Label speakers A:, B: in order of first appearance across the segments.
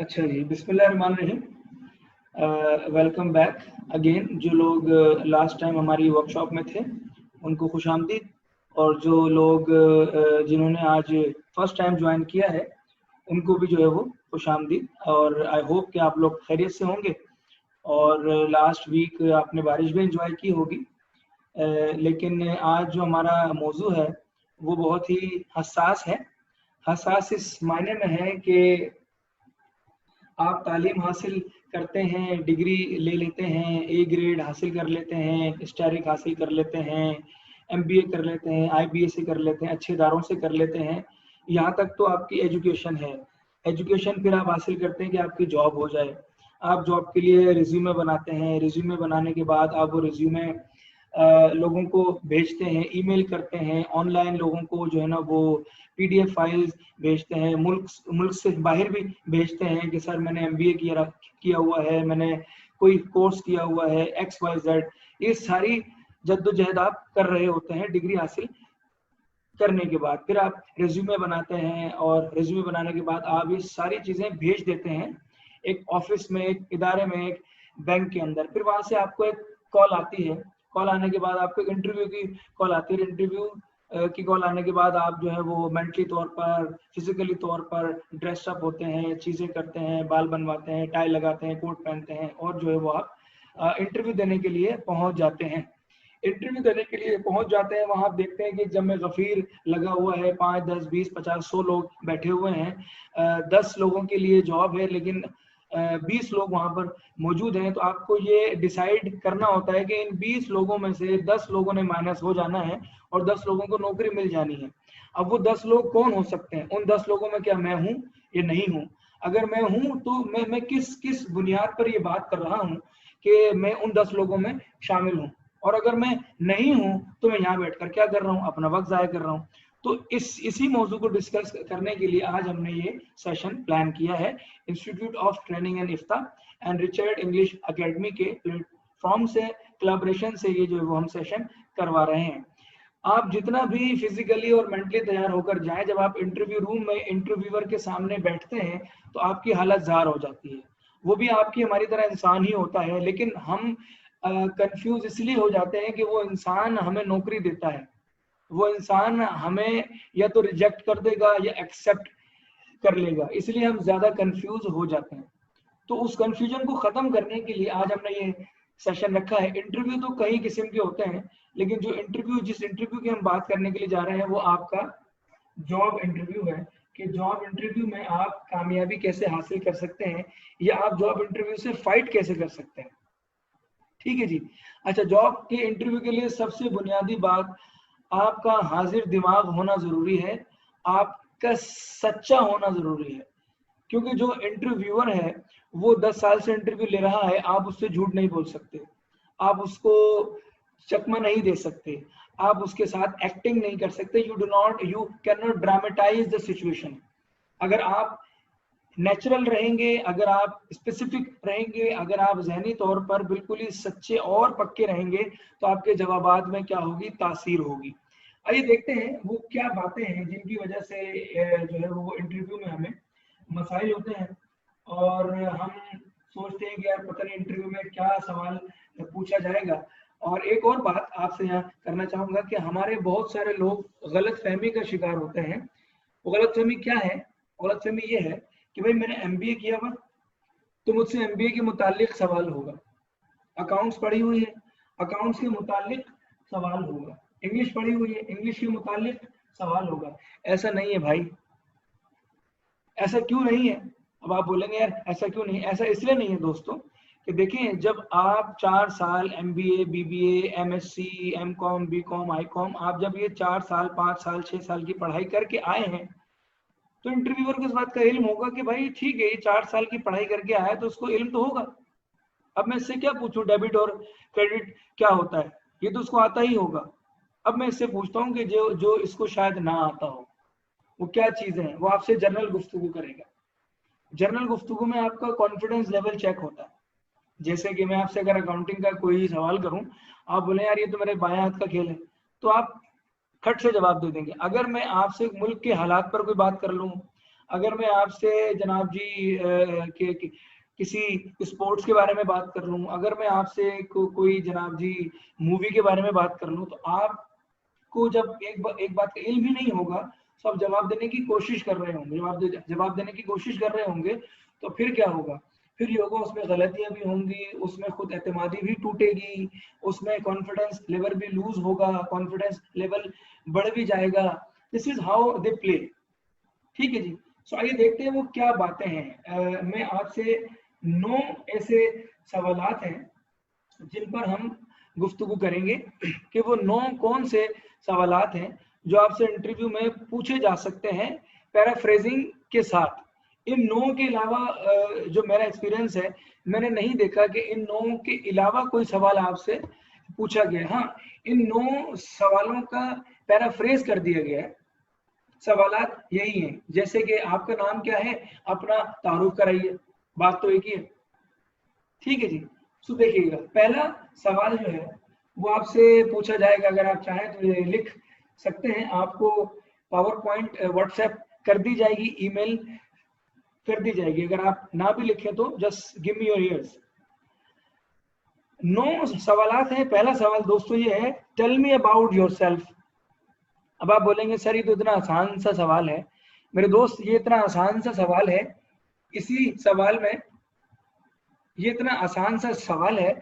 A: अच्छा जी, बिस्मिल्लाहिर्रहमानिर्रहीम। Welcome back again. जो लोग लास्ट टाइम हमारी वर्कशॉप में थे उनको खुशामदीद, और जो लोग जिन्होंने आज फर्स्ट टाइम ज्वाइन किया है उनको भी जो है वो खुशामदीद। और आई होप कि आप लोग खैरियत से होंगे और लास्ट वीक आपने बारिश भी एंजॉय की होगी। लेकिन आज जो हमारा मौजू है वो बहुत ही हसास है। हसास इस मायने में है कि आप तालीम हासिल करते हैं, डिग्री ले लेते हैं, ए ग्रेड हासिल कर लेते हैं, स्टारिक हासिल कर लेते हैं, एमबीए कर लेते हैं, आईबीएससी कर लेते हैं, अच्छे इदारों से कर लेते हैं। यहाँ तक तो आपकी एजुकेशन है। एजुकेशन फिर आप हासिल करते हैं कि आपकी जॉब हो जाए। आप जॉब के लिए रिज्यूमे बनाते हैं, रिज्यूमे बनाने के बाद आप वो रिज्यूमे लोगों को भेजते हैं, ईमेल करते हैं, ऑनलाइन लोगों को जो है ना वो पीडीएफ फाइल्स भेजते हैं, मुल्क से बाहर भी भेजते हैं कि सर मैंने एमबीए किया हुआ है, मैंने कोई कोर्स किया हुआ है एक्स वाई जेड। ये सारी जद्दोजहद आप कर रहे होते हैं डिग्री हासिल करने के बाद। फिर आप रिज्यूमे बनाते हैं और रिज्यूमे बनाने के बाद आप ये सारी चीज़ें भेज देते हैं एक ऑफिस में, एक इदारे में, एक बैंक के अंदर। फिर वहां से आपको एक कॉल आती है। कॉल आने के बाद आपको इंटरव्यू की कॉल आती है। इंटरव्यू की कॉल आने के बाद आप जो है वो मेंटली तौर पर, फिजिकली तौर पर ड्रेसअप होते हैं, चीज़ें करते हैं, बाल बनवाते हैं, टाई लगाते हैं, कोट पहनते हैं और जो है वो आप इंटरव्यू देने के लिए पहुंच जाते हैं। इंटरव्यू देने के लिए पहुंच जाते हैं, वहां आप देखते हैं कि जब में गफीर लगा हुआ है, 5, 10, 20, 50, 100 लोग बैठे हुए हैं। 10 लोगों के लिए जॉब है लेकिन 20 लोग वहां पर मौजूद हैं। तो आपको ये डिसाइड करना होता है कि इन 20 लोगों में से 10 लोगों ने माइनस हो जाना है और 10 लोगों को नौकरी मिल जानी है। अब वो 10 लोग कौन हो सकते हैं? उन 10 लोगों में क्या मैं हूँ या नहीं हूँ? अगर मैं हूँ तो मैं किस बुनियाद पर ये बात कर रहा हूँ कि मैं उन 10 लोगों में शामिल हूँ, और अगर मैं नहीं हूं तो मैं यहाँ बैठकर क्या कर रहा हूँ? अपना वक्त जाया कर रहा हूँ। तो इसी मौजू को डिस्कस करने के लिए आज हमने ये सेशन प्लान किया है। इंस्टीट्यूट ऑफ ट्रेनिंग एंड इफ्ता एंड रिचर्ड इंग्लिश एकेडमी के प्लेटफॉर्म से कोलैबोरेशन से ये जो वो हम सेशन करवा रहे हैं। आप जितना भी फिजिकली और मेंटली तैयार होकर जाएं, जब आप इंटरव्यू रूम में इंटरव्यूअर के सामने बैठते हैं तो आपकी हालत जार हो जाती है। वो भी आपकी हमारी तरह इंसान ही होता है, लेकिन हम कंफ्यूज इसलिए हो जाते हैं कि वो इंसान हमें नौकरी देता है, वो इंसान हमें या तो रिजेक्ट कर देगा या एक्सेप्ट कर लेगा, इसलिए हम ज्यादा कंफ्यूज हो जाते हैं। तो उस कंफ्यूजन को खत्म करने के लिए आज हमने ये सेशन रखा है। इंटरव्यू तो कई किस्म के होते हैं, लेकिन जिस इंटरव्यू की हम बात करने के लिए जा रहे हैं वो आपका जॉब इंटरव्यू है कि जॉब इंटरव्यू में आप कामयाबी कैसे हासिल कर सकते हैं या आप जॉब इंटरव्यू से फाइट कैसे कर सकते हैं। ठीक है जी। अच्छा, जॉब के इंटरव्यू के लिए सबसे बुनियादी बात, आपका हाजिर दिमाग होना जरूरी है, आपका सच्चा होना जरूरी है। क्योंकि जो इंटरव्यूअर है वो 10 साल से इंटरव्यू ले रहा है, आप उससे झूठ नहीं बोल सकते, आप उसको चकमा नहीं दे सकते, आप उसके साथ एक्टिंग नहीं कर सकते। You can not dramatise the situation. अगर आप नेचुरल रहेंगे, अगर आप स्पेसिफिक रहेंगे, अगर आप जहनी तौर पर बिल्कुल ही सच्चे और पक्के रहेंगे तो आपके जवाबात में क्या होगी? तासीर होगी। आइए देखते हैं वो क्या बातें हैं जिनकी वजह से जो है वो इंटरव्यू में हमें मसाइल होते हैं और हम सोचते हैं कि यार पता नहीं इंटरव्यू में क्या सवाल पूछा जाएगा। और एक और बात आपसे यहाँ करना चाहूंगा कि हमारे बहुत सारे लोग गलत फहमी का शिकार होते हैं। वो गलत फहमी क्या है? गलत फहमी ये है कि भाई मैंने एमबीए किया हुआ तो मुझसे एमबीए के मुतालिक सवाल होगा, अकाउंट्स पढ़ी हुई है, अकाउंट्स के मुतालिक सवाल होगा, इंग्लिश पढ़ी हुई है, इंग्लिश के मुतालिक सवाल होगा। ऐसा नहीं है भाई, ऐसा क्यों नहीं है? अब आप बोलेंगे यार ऐसा क्यों नहीं? ऐसा इसलिए नहीं है दोस्तों कि देखिए, जब आप 4 साल MBA, BBA, MSc, MCom, BCom, ICom, आप जब ये 4 साल, 5 साल, 6 साल की पढ़ाई करके आए हैं तो इंटरव्यूअर को इस बात का इल्म होगा कि भाई ठीक है, ये 4 साल की पढ़ाई करके आया तो उसको इल्म तो होगा। अब मैं इससे क्या पूछूं डेबिट और क्रेडिट क्या होता है? ये तो उसको आता ही होगा। अब मैं इससे पूछता हूँ कि जो जो इसको शायद ना आता हो वो क्या चीजें हैं, वो आपसे जनरल गुफ्तगू करेगा। जनरल गुफ्तगू में आपका कॉन्फिडेंस लेवल चेक होता है। जैसे कि मैं आपसे अगर अकाउंटिंग का कोई सवाल करूं, आप बोले यार ये तो मेरे बाएं हाथ का खेल है, तो आप खट से जवाब दे देंगे। अगर मैं आपसे मुल्क के हालात पर कोई बात कर लूं, अगर मैं आपसे जनाब जी किसी स्पोर्ट्स के बारे में बात कर लूँ, अगर मैं आपसे कोई जनाब जी मूवी के बारे में बात कर लूँ, तो आपको जब एक बात का इल्म ही नहीं होगा, तो आप जवाब देने की कोशिश कर रहे होंगे, जवाब देने की कोशिश कर रहे होंगे, तो फिर क्या होगा? फिर ये होगा, उसमें गलतियां भी होंगी, उसमें खुद एतमादी भी टूटेगी, उसमें कॉन्फिडेंस लेवल भी लूज होगा, कॉन्फिडेंस लेवल बढ़ भी जाएगा। This is how they play. ठीक है जी। सो आइए देखते हैं वो क्या बातें हैं। मैं आपसे 9 ऐसे सवालात हैं जिन पर हम गुफ्तगू करेंगे कि वो 9 कौन से सवालात हैं जो आपसे इंटरव्यू में पूछे जा सकते हैं पैराफ्रेजिंग के साथ। इन 9 के अलावा जो मेरा एक्सपीरियंस है, मैंने नहीं देखा कि इन 9 के अलावा कोई सवाल आपसे पूछा गया। हाँ, इन 9 सवालों का पैराफ्रेज कर दिया गया है। सवालात यही हैं, जैसे कि आपका नाम क्या है, अपना तारुफ कराइए, बात तो एक ही है। ठीक है जी। सो देखिएगा, पहला सवाल जो है वो आपसे पूछा जाएगा, अगर आप चाहें तो ये लिख सकते हैं, आपको पावर पॉइंट व्हाट्सएप कर दी जाएगी, ईमेल कर दी जाएगी, अगर आप ना भी लिखें तो just give me your ears. 9 सवालात हैं। पहला सवाल दोस्तों ये है, टेल मी अबाउट योरसेल्फ। अब आप बोलेंगे सर ये तो इतना आसान सा सवाल है। मेरे दोस्त, ये इतना आसान सा सवाल है, इसी सवाल में, ये इतना आसान सा सवाल है,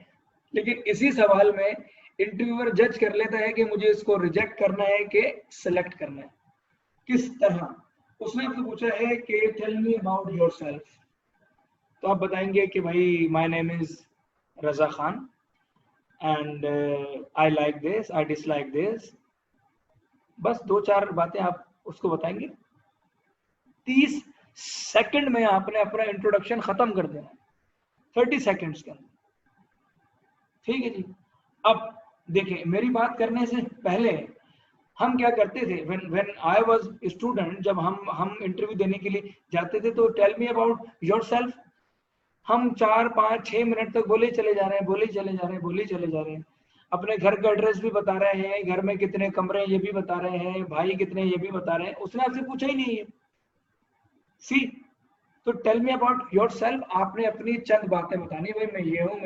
A: लेकिन इसी सवाल में इंटरव्यूअर जज कर लेता है कि मुझे इसको रिजेक्ट करना है कि सिलेक्ट करना है। किस तरह? उसने आपसे पूछा है कि टेल मी अबाउट योरसेल्फ, तो आप बताएंगे कि भाई my name is Raza Khan and I like this, I dislike this. बस 2-4 बातें आप उसको बताएंगे। 30 सेकंड में आपने अपना इंट्रोडक्शन खत्म कर देना, 30 सेकंड्स के अंदर। ठीक है जी। अब देखिए, मेरी बात करने से पहले हम क्या करते थे, व्हेन आई वाज स्टूडेंट, जब हम इंटरव्यू देने के लिए जाते थे, तो टेल मी अबाउट योरसेल्फ, हम 4-5-6 मिनट तक बोले चले जा रहे हैं, बोले चले जा रहे हैं, बोले चले जा रहे हैं। अपने घर का एड्रेस भी बता रहे हैं, घर में कितने कमरे ये भी बता रहे हैं, भाई कितने ये भी बता रहे हैं। उसने आपसे पूछा ही नहीं है। सी, तो टेल मी अबाउट योरसेल्फ, आपने अपनी चंद बातें बतानी, भाई मैं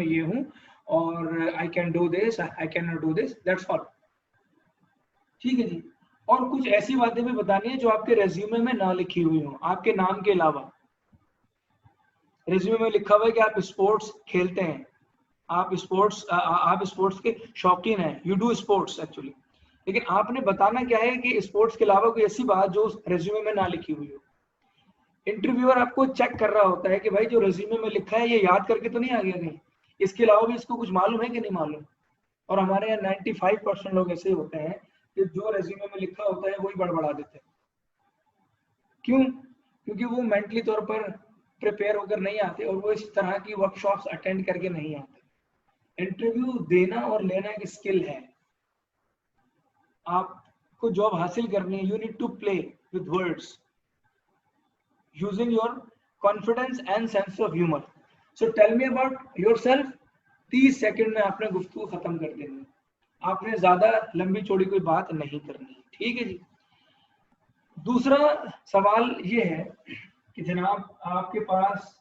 A: ये हूँ और I can do this, I can not do this, that's all. ठीक है जी। और कुछ ऐसी बातें भी बतानी है जो आपके रेज्यूमे में ना लिखी हुई हो, आपके नाम के अलावा। रेज्यूमे में लिखा हुआ है कि आप स्पोर्ट्स खेलते हैं, आप स्पोर्ट्स के शौकीन हैं, यू डू स्पोर्ट्स एक्चुअली, लेकिन आपने बताना क्या है कि स्पोर्ट्स के अलावा कोई ऐसी बात जो रेज्यूमे में ना लिखी हुई हो। इंटरव्यूअर आपको चेक कर रहा होता है कि भाई जो रेज्यूमे में लिखा है ये याद करके तो नहीं आ गया कहीं, इसके अलावा भी इसको कुछ मालूम है कि नहीं मालूम। और हमारे यहाँ 95% लोग ऐसे होते हैं कि जो रेज्यूमे में लिखा होता है वही बड़बड़ा देते हैं। क्यों? क्योंकि वो मेंटली तौर पर प्रिपेयर होकर नहीं आते और वो इस तरह की वर्कशॉप्स अटेंड करके नहीं आते। इंटरव्यू देना और लेना एक स्किल है। आपको जॉब हासिल करनी है, you need to play with words using your confidence and sense of humor. So tell me about yourself, 30 second में आपने गुफ्तगू खत्म कर देनी है, आपने ज्यादा लंबी चौड़ी कोई बात नहीं करनी। ठीक है जी। दूसरा सवाल ये है कि जनाब, आपके पास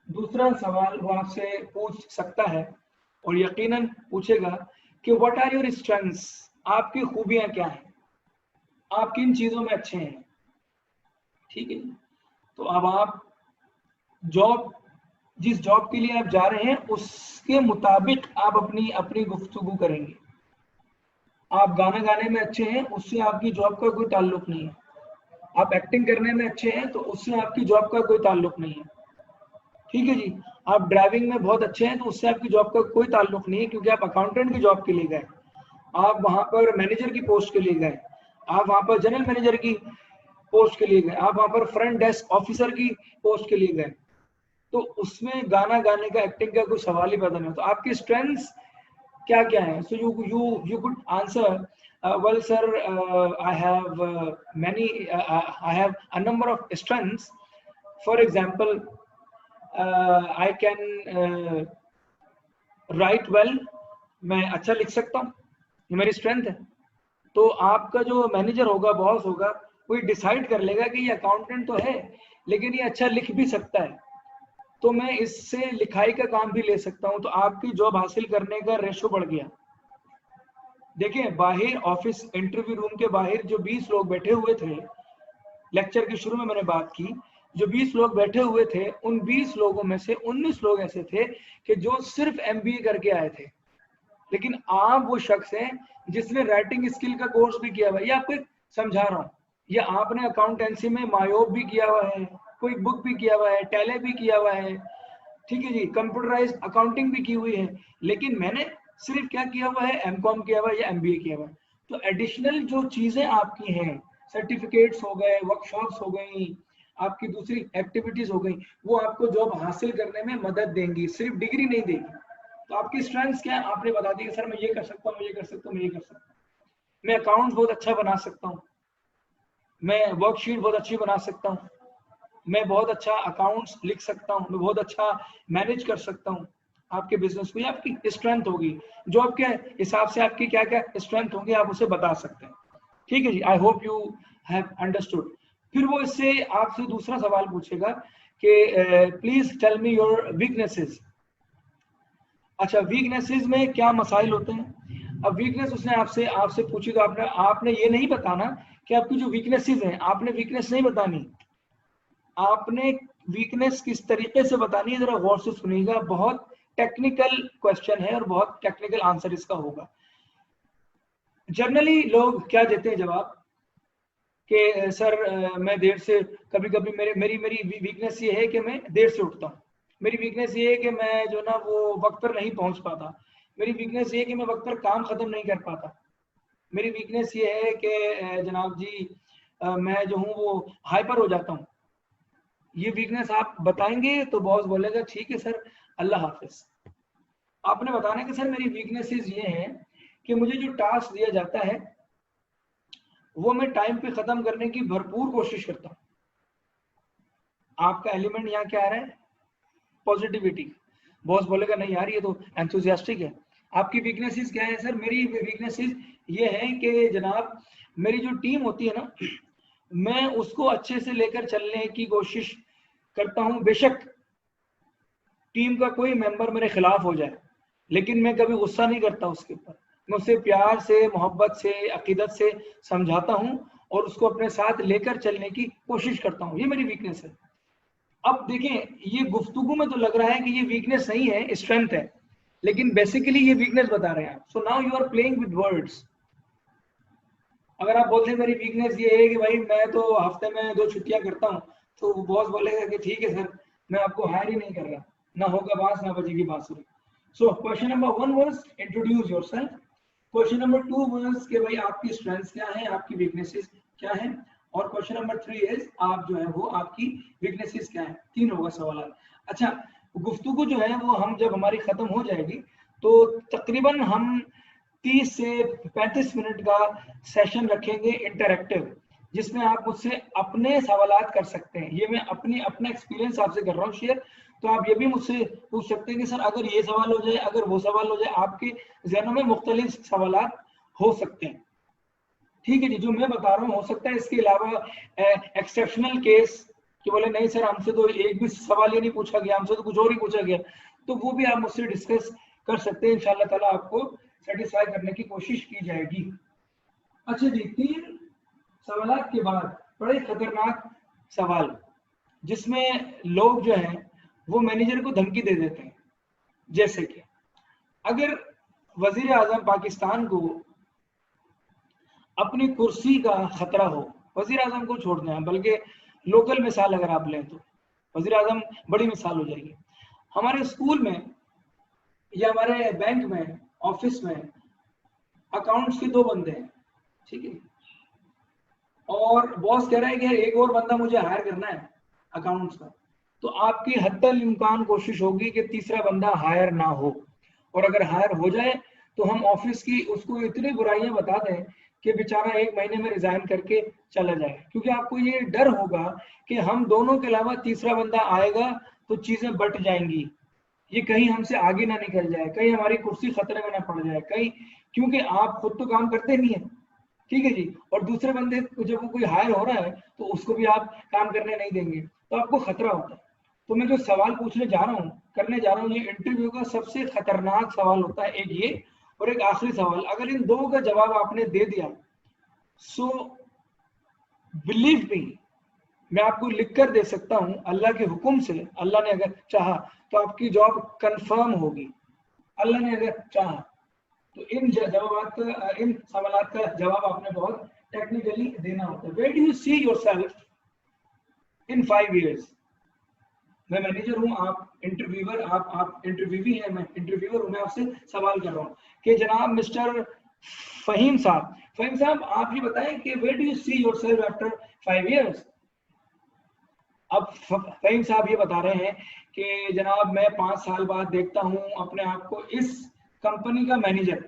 A: दूसरा सवाल वो आपसे पूछ सकता है और यकीनन पूछेगा कि व्हाट आर योर स्ट्रेंथ्स, आपकी खूबियां क्या हैं, आप किन चीजों में अच्छे हैं। ठीक है। तो अब आप जिस जॉब के लिए आप जा रहे हैं उसके मुताबिक आप अपनी गुफ्तगू करेंगे। आप गाना गाने में अच्छे हैं, उससे आपकी जॉब का कोई ताल्लुक नहीं है। आप एक्टिंग करने में अच्छे हैं तो उससे आपकी जॉब का कोई ताल्लुक नहीं है। ठीक है जी। आप ड्राइविंग में बहुत अच्छे हैं तो उससे आपकी जॉब का कोई ताल्लुक नहीं है, क्योंकि आप अकाउंटेंट की जॉब के लिए गए, आप वहां पर मैनेजर की पोस्ट के लिए गए, आप वहां पर जनरल मैनेजर की पोस्ट के लिए गए, आप वहां पर फ्रंट डेस्क ऑफिसर की पोस्ट के लिए गए, तो उसमें गाना गाने का, एक्टिंग का कोई सवाल ही पैदा नहीं होता। आपकी स्ट्रेंथ्स क्या क्या है? So you could answer, well sir, I have I have a number of strengths. For example, I can write well, मैं अच्छा लिख सकता हूँ, ये मेरी स्ट्रेंथ है। तो आपका जो मैनेजर होगा, बॉस होगा, कोई डिसाइड कर लेगा कि ये अकाउंटेंट तो है लेकिन ये अच्छा लिख भी सकता है, तो मैं इससे लिखाई का काम भी ले सकता हूं, तो आपकी जॉब हासिल करने का रेशो बढ़ गया। देखिए बाहर ऑफिस इंटरव्यू रूम के बाहर जो 20 लोग बैठे हुए थे, लेक्चर के शुरू में मैंने बात की, जो 20 लोग बैठे हुए थे उन 20 लोगों में से 19 लोग ऐसे थे कि जो सिर्फ एमबीए करके आए थे। लेकिन आप वो शख्स हैं जिसने राइटिंग स्किल का कोर्स भी किया हुआ है, ये आपको समझा रहा हूँ, ये आपने अकाउंटेंसी में मायोब भी किया हुआ है, कोई बुक भी किया हुआ है, टैले भी किया हुआ है, ठीक है जी, कंप्यूटराइज अकाउंटिंग भी की हुई है, लेकिन मैंने सिर्फ क्या किया हुआ है, एमकॉम किया हुआ है या एमबीए किया हुआ है। तो एडिशनल जो चीजें आपकी हैं, सर्टिफिकेट्स हो गए, वर्कशॉप्स हो गई, आपकी दूसरी एक्टिविटीज हो गई, वो आपको जॉब हासिल करने में मदद देंगी, सिर्फ डिग्री नहीं देगी। तो आपकी स्ट्रेंथ्स क्या है, आपने बता दी कि सर मैं ये कर सकता हूँ, मैं ये कर सकता हूँ, मैं ये कर सकता हूँ, मैं अकाउंट्स बहुत अच्छा बना सकता हूँ, मैं वर्कशीट बहुत अच्छी बना सकता हूँ, मैं बहुत अच्छा अकाउंट्स लिख सकता हूँ, मैं बहुत अच्छा मैनेज कर सकता हूँ। आपके बिजनेस को, ये आपकी स्ट्रेंथ होगी, जो आपके हिसाब से आपकी क्या क्या स्ट्रेंथ होंगी आप उसे बता सकते हैं। ठीक है जी, I hope you have understood. फिर वो इससे आपसे दूसरा सवाल पूछेगा कि please tell me your weaknesses. अच्छा, वीकनेसेस में क्या मसाइल होते हैं? अब वीकनेस उसने आपसे आपसे पूछी तो आपने ये नहीं बताना कि आपकी जो वीकनेसेस हैं, आपने वीकनेस नहीं बतानी, आपने वीकनेस किस तरीके से बतानी है, जरा गौर से सुनिएगा, बहुत टेक्निकल क्वेश्चन है और बहुत टेक्निकल आंसर इसका होगा। जनरली लोग क्या देते हैं जवाब कि सर मैं देर से, कभी कभी मेरी वीकनेस ये है कि मैं देर से उठता हूँ, मेरी वीकनेस ये है कि मैं जो ना वो वक्त पर नहीं पहुंच पाता, मेरी वीकनेस ये है कि मैं वक्त पर काम खत्म नहीं कर पाता, मेरी वीकनेस ये है कि जनाब जी मैं जो हूँ वो हाइपर हो जाता हूँ। ये वीकनेस आप बताएंगे तो बॉस बोलेगा ठीक है सर, अल्लाह हाफिज। आपने बताना कि सर मेरी वीकनेसेस ये हैं कि मुझे जो टास्क दिया जाता है वो मैं टाइम पे खत्म करने की भरपूर कोशिश करता हूँ। आपका एलिमेंट यहाँ क्या आ रहा है? पॉजिटिविटी। बॉस बोलेगा नहीं यार ये तो एंथुजियास्टिक है। आपकी वीकनेसेस क्या है? सर मेरी वीकनेसेस ये है कि जनाब मेरी जो टीम होती है ना, मैं उसको अच्छे से लेकर चलने की कोशिश करता हूं, बेशक टीम का कोई मेंबर मेरे खिलाफ हो जाए, लेकिन मैं कभी गुस्सा नहीं करता उसके ऊपर, मैं उसे प्यार से, मोहब्बत से, अकीदत से समझाता हूं और उसको अपने साथ लेकर चलने की कोशिश करता हूं। ये मेरी वीकनेस है। अब देखें, ये गुफ्तगू में तो लग रहा है कि ये वीकनेस नहीं है, स्ट्रेंथ है, लेकिन बेसिकली ये वीकनेस बता रहे हैं आप। So now you are playing with words. अगर आप बोलते हैं मेरी वीकनेस ये है कि भाई मैं तो हफ्ते में 2 छुट्टियां करता हूँ, तो बॉस बोलेगा कि ठीक है सर, मैं आपको हायर ही नहीं कर रहा, ना होगा बांस ना बजेगी बांसुरी। So question number 1 was introduce yourself. Question number 2 was कि भाई आपकी स्ट्रेंथ्स क्या है, आपकी वीकनेसेस क्या है, और क्वेश्चन नंबर 3 इज आप जो है वो आपकी वीकनेसेस क्या है। 3 होगा सवाल। अच्छा, गुफ्तगू जो है वो हम जब हमारी खत्म हो जाएगी तो तकरीबन हम 30 से 35 मिनट का सेशन रखेंगे इंटरैक्टिव, जिसमें आप मुझसे अपने सवालात कर सकते हैं। ये मैं अपना एक्सपीरियंस आपसे कर रहा हूँ शेयर, तो आप ये भी मुझसे पूछ सकते हैं कि सर अगर ये सवाल हो जाए, अगर वो सवाल हो जाए, आपके जहनों में मुख्तलिफ सवालात हो सकते हैं। ठीक है जी, जो मैं बता रहा हूँ हो सकता है इसके अलावा एक्सेप्शनल केस कि बोले नहीं सर हमसे तो एक भी सवाल ये नहीं पूछा गया, हमसे तो कुछ और ही पूछा गया, तो वो भी आप मुझसे डिस्कस कर सकते हैं। इंशाल्लाह ताला आपको सेटिस्फाई करने की कोशिश की जाएगी। अच्छा जी, 3 सवाल के बाद बड़े खतरनाक सवाल, जिसमें लोग जो हैं वो मैनेजर को धमकी दे देते हैं। जैसे कि अगर वजीर आजम पाकिस्तान को अपनी कुर्सी का खतरा हो, वजीर आजम को छोड़ दें, बल्कि लोकल मिसाल अगर आप लें तो वजीर आजम बड़ी मिसाल हो जाएगी। हमारे स्कूल में या हमारे बैंक में, ऑफिस में अकाउंट्स के 2 बंदे हैं, ठीक है, और बॉस कह रहा है कि एक और बंदा मुझे हायर करना है अकाउंट्स का, तो आपकी हद्दल इम्कान कोशिश होगी कि तीसरा बंदा हायर ना हो, और अगर हायर हो जाए तो हम ऑफिस की उसको इतनी बुराइयां बता दें कि बेचारा 1 महीने में रिजाइन करके चला जाए, क्योंकि आपको ये डर होगा कि हम दोनों के अलावा तीसरा बंदा आएगा तो चीजें बट जाएंगी, ये कहीं हमसे आगे ना निकल जाए, कहीं हमारी कुर्सी खतरे में ना पड़ जाए, कहीं, क्योंकि आप खुद तो काम करते नहीं है, ठीक है जी। और दूसरे बंदे को जब वो कोई हायर हो रहा है तो उसको भी आप काम करने नहीं देंगे, तो आपको खतरा होता है। तो मैं जो सवाल पूछने जा रहा हूँ, करने जा रहा हूँ, ये इंटरव्यू का सबसे खतरनाक सवाल होता है, एक ये और एक आखिरी सवाल। अगर इन दो का जवाब आपने दे दिया, सो बिलीव मी, मैं आपको लिख कर दे सकता हूं, अल्लाह के हुक्म से, अल्लाह ने अगर चाहा तो आपकी जॉब कंफर्म होगी, अल्लाह ने अगर चाहा तो। इन सवालों का जवाब आपने बहुत टेक्निकली देना होता है। Where do you see yourself in 5 years? मैं मैनेजर हूं, आप इंटरव्यूअर, आप इंटरव्यूवी हैं, मैं इंटरव्यूअर हूं, मैं आपसे सवाल कर रहा हूं कि जनाब मिस्टर फहीम साहब आप ये बताएं कि where do you see yourself after 5 years? अब फहीम साहब ये बता रहे हैं कि जनाब मैं 5 साल बाद देखता हूं अपने आप को इस कंपनी का मैनेजर।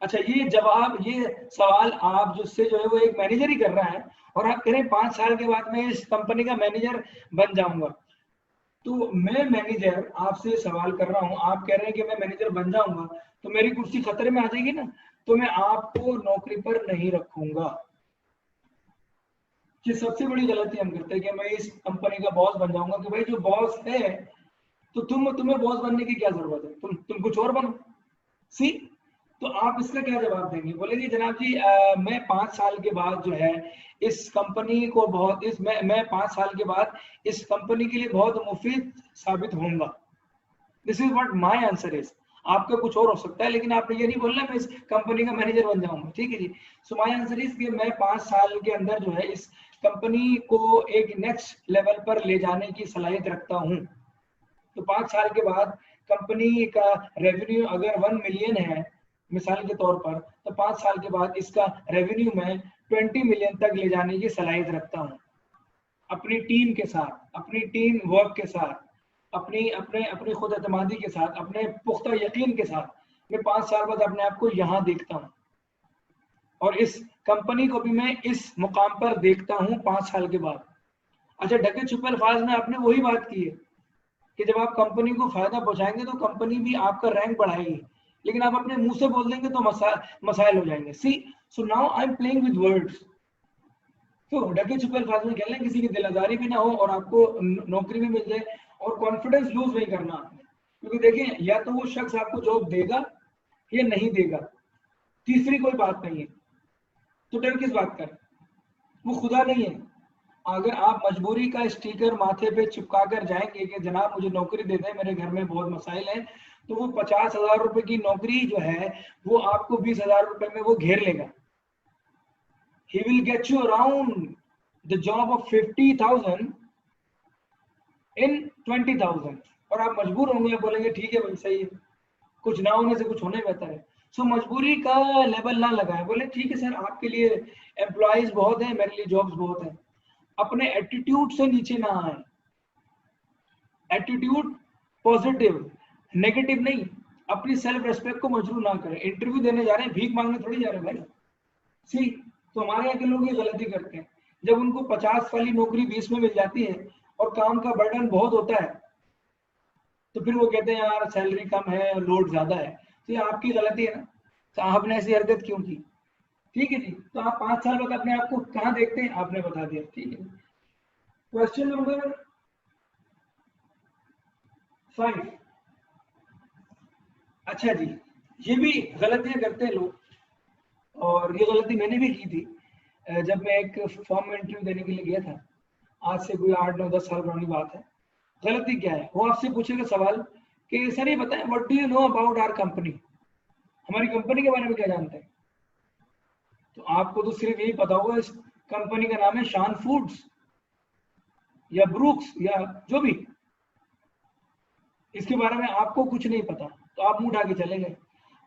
A: अच्छा, ये जवाब, ये सवाल आप जिससे जो है वो एक मैनेजर ही कर रहा है, और आप कह रहे हैं 5 साल के बाद मैं इस कंपनी का मैनेजर बन जाऊंगा। तो मैं मैनेजर आपसे सवाल कर रहा हूं, आप कह रहे हैं कि मैं मैनेजर बन जाऊंगा, तो मेरी कुर्सी खतरे में आ जाएगी ना, तो मैं आपको नौकरी पर नहीं रखूंगा। ये सबसे बड़ी गलती हम करते हैं कि मैं इस कंपनी का बॉस बन जाऊंगा। कि भाई जो बॉस है तो तुम्हें बॉस बनने की क्या जरूरत है, तुम कुछ और बनो। सी, तो आप इसका क्या जवाब देंगे? बोलेंगे जनाब जी मैं 5 साल के बाद जो है इस कंपनी को बहुत इस मैं 5 साल के बाद इस कंपनी के लिए बहुत मुफीद साबित होऊंगा। This is what my answer is. आपका कुछ और हो सकता है, लेकिन आपने ये नहीं बोलना मैं इस कंपनी का मैनेजर बन जाऊंगा। ठीक है जी। सो माय आंसर इज कि मैं 5 साल के अंदर जो है इस कंपनी को एक नेक्स्ट लेवल पर ले जाने की सलाहियत रखता हूं। तो 5 साल के बाद कंपनी का रेवेन्यू अगर 1 मिलियन है मिसाल के तौर पर, तो 5 साल के बाद इसका रेवेन्यू मैं 20 मिलियन तक ले जाने की सलाहियत रखता हूं, अपनी टीम के साथ, अपनी टीम वर्क के साथ, अपनी अपने अपनी खुद एतमादी के साथ, अपने पुख्ता यकीन के साथ। मैं 5 साल बाद अपने आप को यहाँ देखता हूँ, और इस कंपनी को भी मैं इस मुकाम पर देखता हूँ 5 साल के बाद। अच्छा, ढके छुपे अल्फाज में आपने वही बात की है कि जब आप कंपनी को फायदा पहुंचाएंगे तो कंपनी भी आपका रैंक बढ़ाएगी, लेकिन आप अपने मुंह से बोल देंगे तो मसाइल हो जाएंगे। See, so now I am playing with words. तो ढके छुपे अल्फाज में खेलना, किसी की दिलदारी भी ना हो और आपको नौकरी भी मिल जाए, और कॉन्फिडेंस लूज नहीं करना आपने। क्योंकि देखें, या तो वो शख्स आपको जॉब देगा या नहीं देगा, तीसरी कोई बात नहीं है। तो डर किस बात का है? वो खुदा नहीं है। अगर आप मजबूरी का स्टिकर माथे पे चिपका कर जाएंगे कि जनाब मुझे नौकरी दे दें, मेरे घर में बहुत मसाइल है, तो वो 50,000 रुपए की नौकरी जो है वो आपको 20,000 रुपए में वो घेर लेगा। He will get you around the job of 50,000 in 20,000, और आप मजबूर होंगे, आप बोलेंगे ठीक है भाई सही है, कुछ ना होने से कुछ होने बेहतर है। सो मजबूरी का लेवल ना लगाए, बोले ठीक है सर आपके लिए एम्प्लॉयज बहुत है, मेरे लिए जॉब्स बहुत है। अपने एटीट्यूड से नीचे ना आए, एटीट्यूड पॉजिटिव, नेगेटिव नहीं। अपनी सेल्फ रेस्पेक्ट को मजबूर ना करें। इंटरव्यू देने जा रहे हैं, भीख मांगने थोड़ी जा रहे हैं भाई। सी, तो हमारे यहाँ के लोग ये गलती करते हैं, जब उनको 50 वाली नौकरी 20 में मिल जाती है और काम का बर्डन बहुत होता है, तो फिर वो कहते हैं यार सैलरी कम है, लोड ज्यादा है। तो ये आपकी गलती है ना, तो आपने ऐसी हरकत क्यों की? ठीक है जी। तो आप 5 साल बाद अपने आप को कहाँ देखते हैं, आपने बता दिया। ठीक है। Question number 5। अच्छा जी, ये भी गलतियां करते हैं लोग, और ये गलती मैंने भी की थी जब मैं एक फॉर्म में इंटरव्यू देने के लिए गया था। आज से कोई 8, 9, 10 साल पुरानी बात है। गलती क्या है? वो आपसे पूछेगा सवाल कि सर ये बताएं what do you know about our company, हमारी कंपनी के बारे में क्या जानते हैं? तो आपको तो सिर्फ यही पता होगा इस कंपनी का नाम है शान फूड्स या ब्रूक्स या जो भी, इसके बारे में आपको कुछ नहीं पता, तो आप मुंह उठा के चले गए।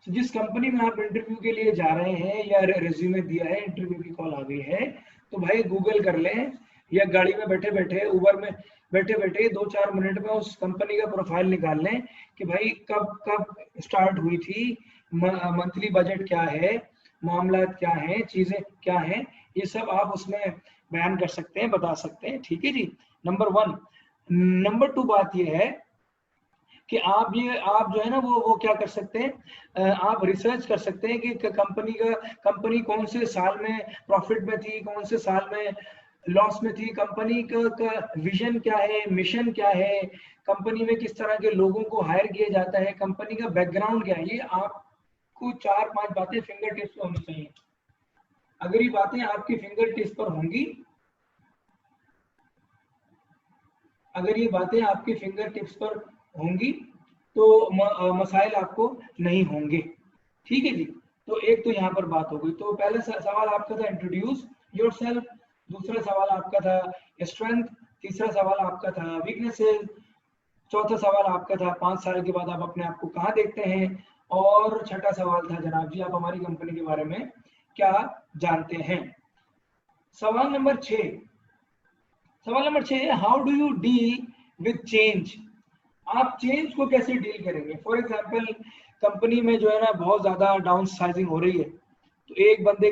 A: तो जिस कंपनी में आप इंटरव्यू के लिए जा रहे हैं या रिज्यूमे दिया है, इंटरव्यू की कॉल आ गई है, तो भाई गूगल कर लें, या गाड़ी में बैठे बैठे, उबर में बैठे बैठे 2-4 मिनट में उस कंपनी का प्रोफाइल निकाल लें कि भाई कब कब स्टार्ट हुई थी, मंथली बजट क्या है, मामला क्या है, चीजें क्या है, ये सब आप उसमें बयान कर सकते हैं, बता सकते हैं। ठीक है जी, नंबर 1। नंबर 2 बात यह है कि आप जो है ना वो क्या कर सकते हैं, आप रिसर्च कर सकते हैं कि कंपनी कौन से साल में प्रॉफिट में थी, कौन से साल में लॉस में थी, कंपनी का विजन क्या है, मिशन क्या है, कंपनी में किस तरह के लोगों को हायर किया जाता है, कंपनी का बैकग्राउंड क्या है। ये आपको 4-5 बातें फिंगर टिप्स पे होनी चाहिए। अगर ये बातें आपकी फिंगर टिप्स पर होंगी, अगर ये बातें आपकी फिंगर टिप्स पर होंगी तो मसाइल आपको नहीं होंगे। ठीक है जी। तो एक तो यहाँ पर बात हो गई। तो पहला सवाल आपका था इंट्रोड्यूस योरसेल्फ, दूसरा सवाल आपका था स्ट्रेंथ, तीसरा सवाल आपका था वीकनेसेस, चौथा सवाल आपका था 5 साल के बाद आप अपने आप को कहाँ देखते हैं, और छठा सवाल था जनाब जी आप हमारी कंपनी के बारे में क्या जानते हैं। सवाल नंबर 6, सवाल नंबर 6 है how do you deal with change. आप चेंज को कैसे डील करेंगे। फॉर एग्जांपल कंपनी में जो है ना बहुत ज्यादा डाउन साइजिंग हो रही है, तो एक बंदे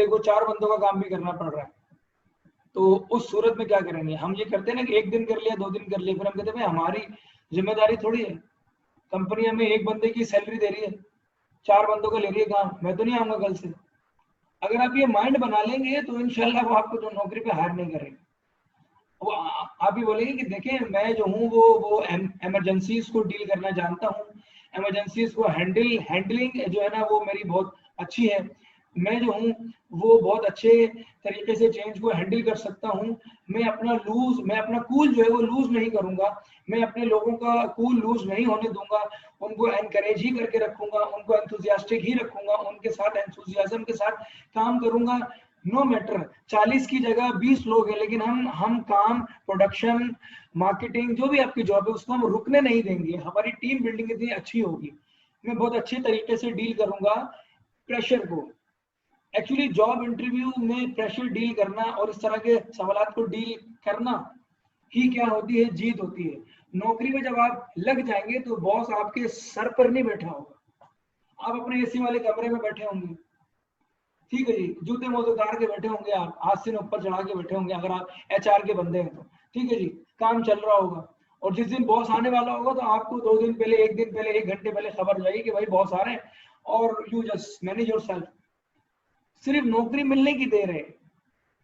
A: को 4 बंदों का काम भी करना पड़ रहा है। तो उस सूरत में क्या करेंगे। हम ये करते हैं ना कि एक दिन कर लिया, 2 दिन कर लिया, फिर हम कहते हैं भाई हमारी जिम्मेदारी थोड़ी है, कंपनी हमें एक बंदे की सैलरी दे रही है, 4 बंदों का ले रही है काम, मैं तो नहीं आऊंगा कल से। अगर आप ये माइंड बना लेंगे तो इंशाल्लाह वो आपको तो नौकरी पे हायर नहीं करेंगे। वो आप भी बोलेंगे कि देखें मैं जो हूँ वो इमरजेंसीज को डील करना जानता हूँ, इमरजेंसीज को हैंडलिंग जो है ना वो मेरी बहुत अच्छी है, मैं जो हूँ वो बहुत अच्छे तरीके से चेंज को हैंडल कर सकता हूँ, मैं अपना कूल जो है वो लूज नहीं करूंगा, मैं अपने लोगों का कूल लूज नहीं होने दूंगा, उनको एनकरेज ही करके रखूंगा, उनको एंथुजियास्टिक ही रखूंगा, उनके साथ एंथुजियाज्म के साथ काम करूंगा। नो मैटर 40 की जगह 20 लोग हैं, लेकिन हम काम प्रोडक्शन मार्केटिंग जो भी आपकी जॉब है उसको हम रुकने नहीं देंगे, हमारी टीम बिल्डिंग इतनी अच्छी होगी, मैं बहुत अच्छे तरीके से डील करूंगा प्रेशर को। एक्चुअली जॉब इंटरव्यू में प्रेशर डील करना और इस तरह के सवालात को डील करना ही क्या होती है, जीत होती है। नौकरी में जब आप लग जाएंगे तो बॉस आपके सर पर नहीं बैठा होगा, आप अपने एसी वाले कमरे में बैठे होंगे, ठीक है जी, जूते मोजे उतार के बैठे होंगे, आप आस्तीन ऊपर चढ़ा के बैठे होंगे अगर आप एचआर के बंदे हैं तो, ठीक है जी, काम चल रहा होगा। और जिस दिन बॉस आने वाला होगा तो आपको 2 दिन पहले, 1 दिन पहले, 1 घंटे पहले खबर जाएगी कि भाई बॉस आ रहे हैं, और यू जस्ट मैनेज योरसेल्फ। सिर्फ नौकरी मिलने की देर है।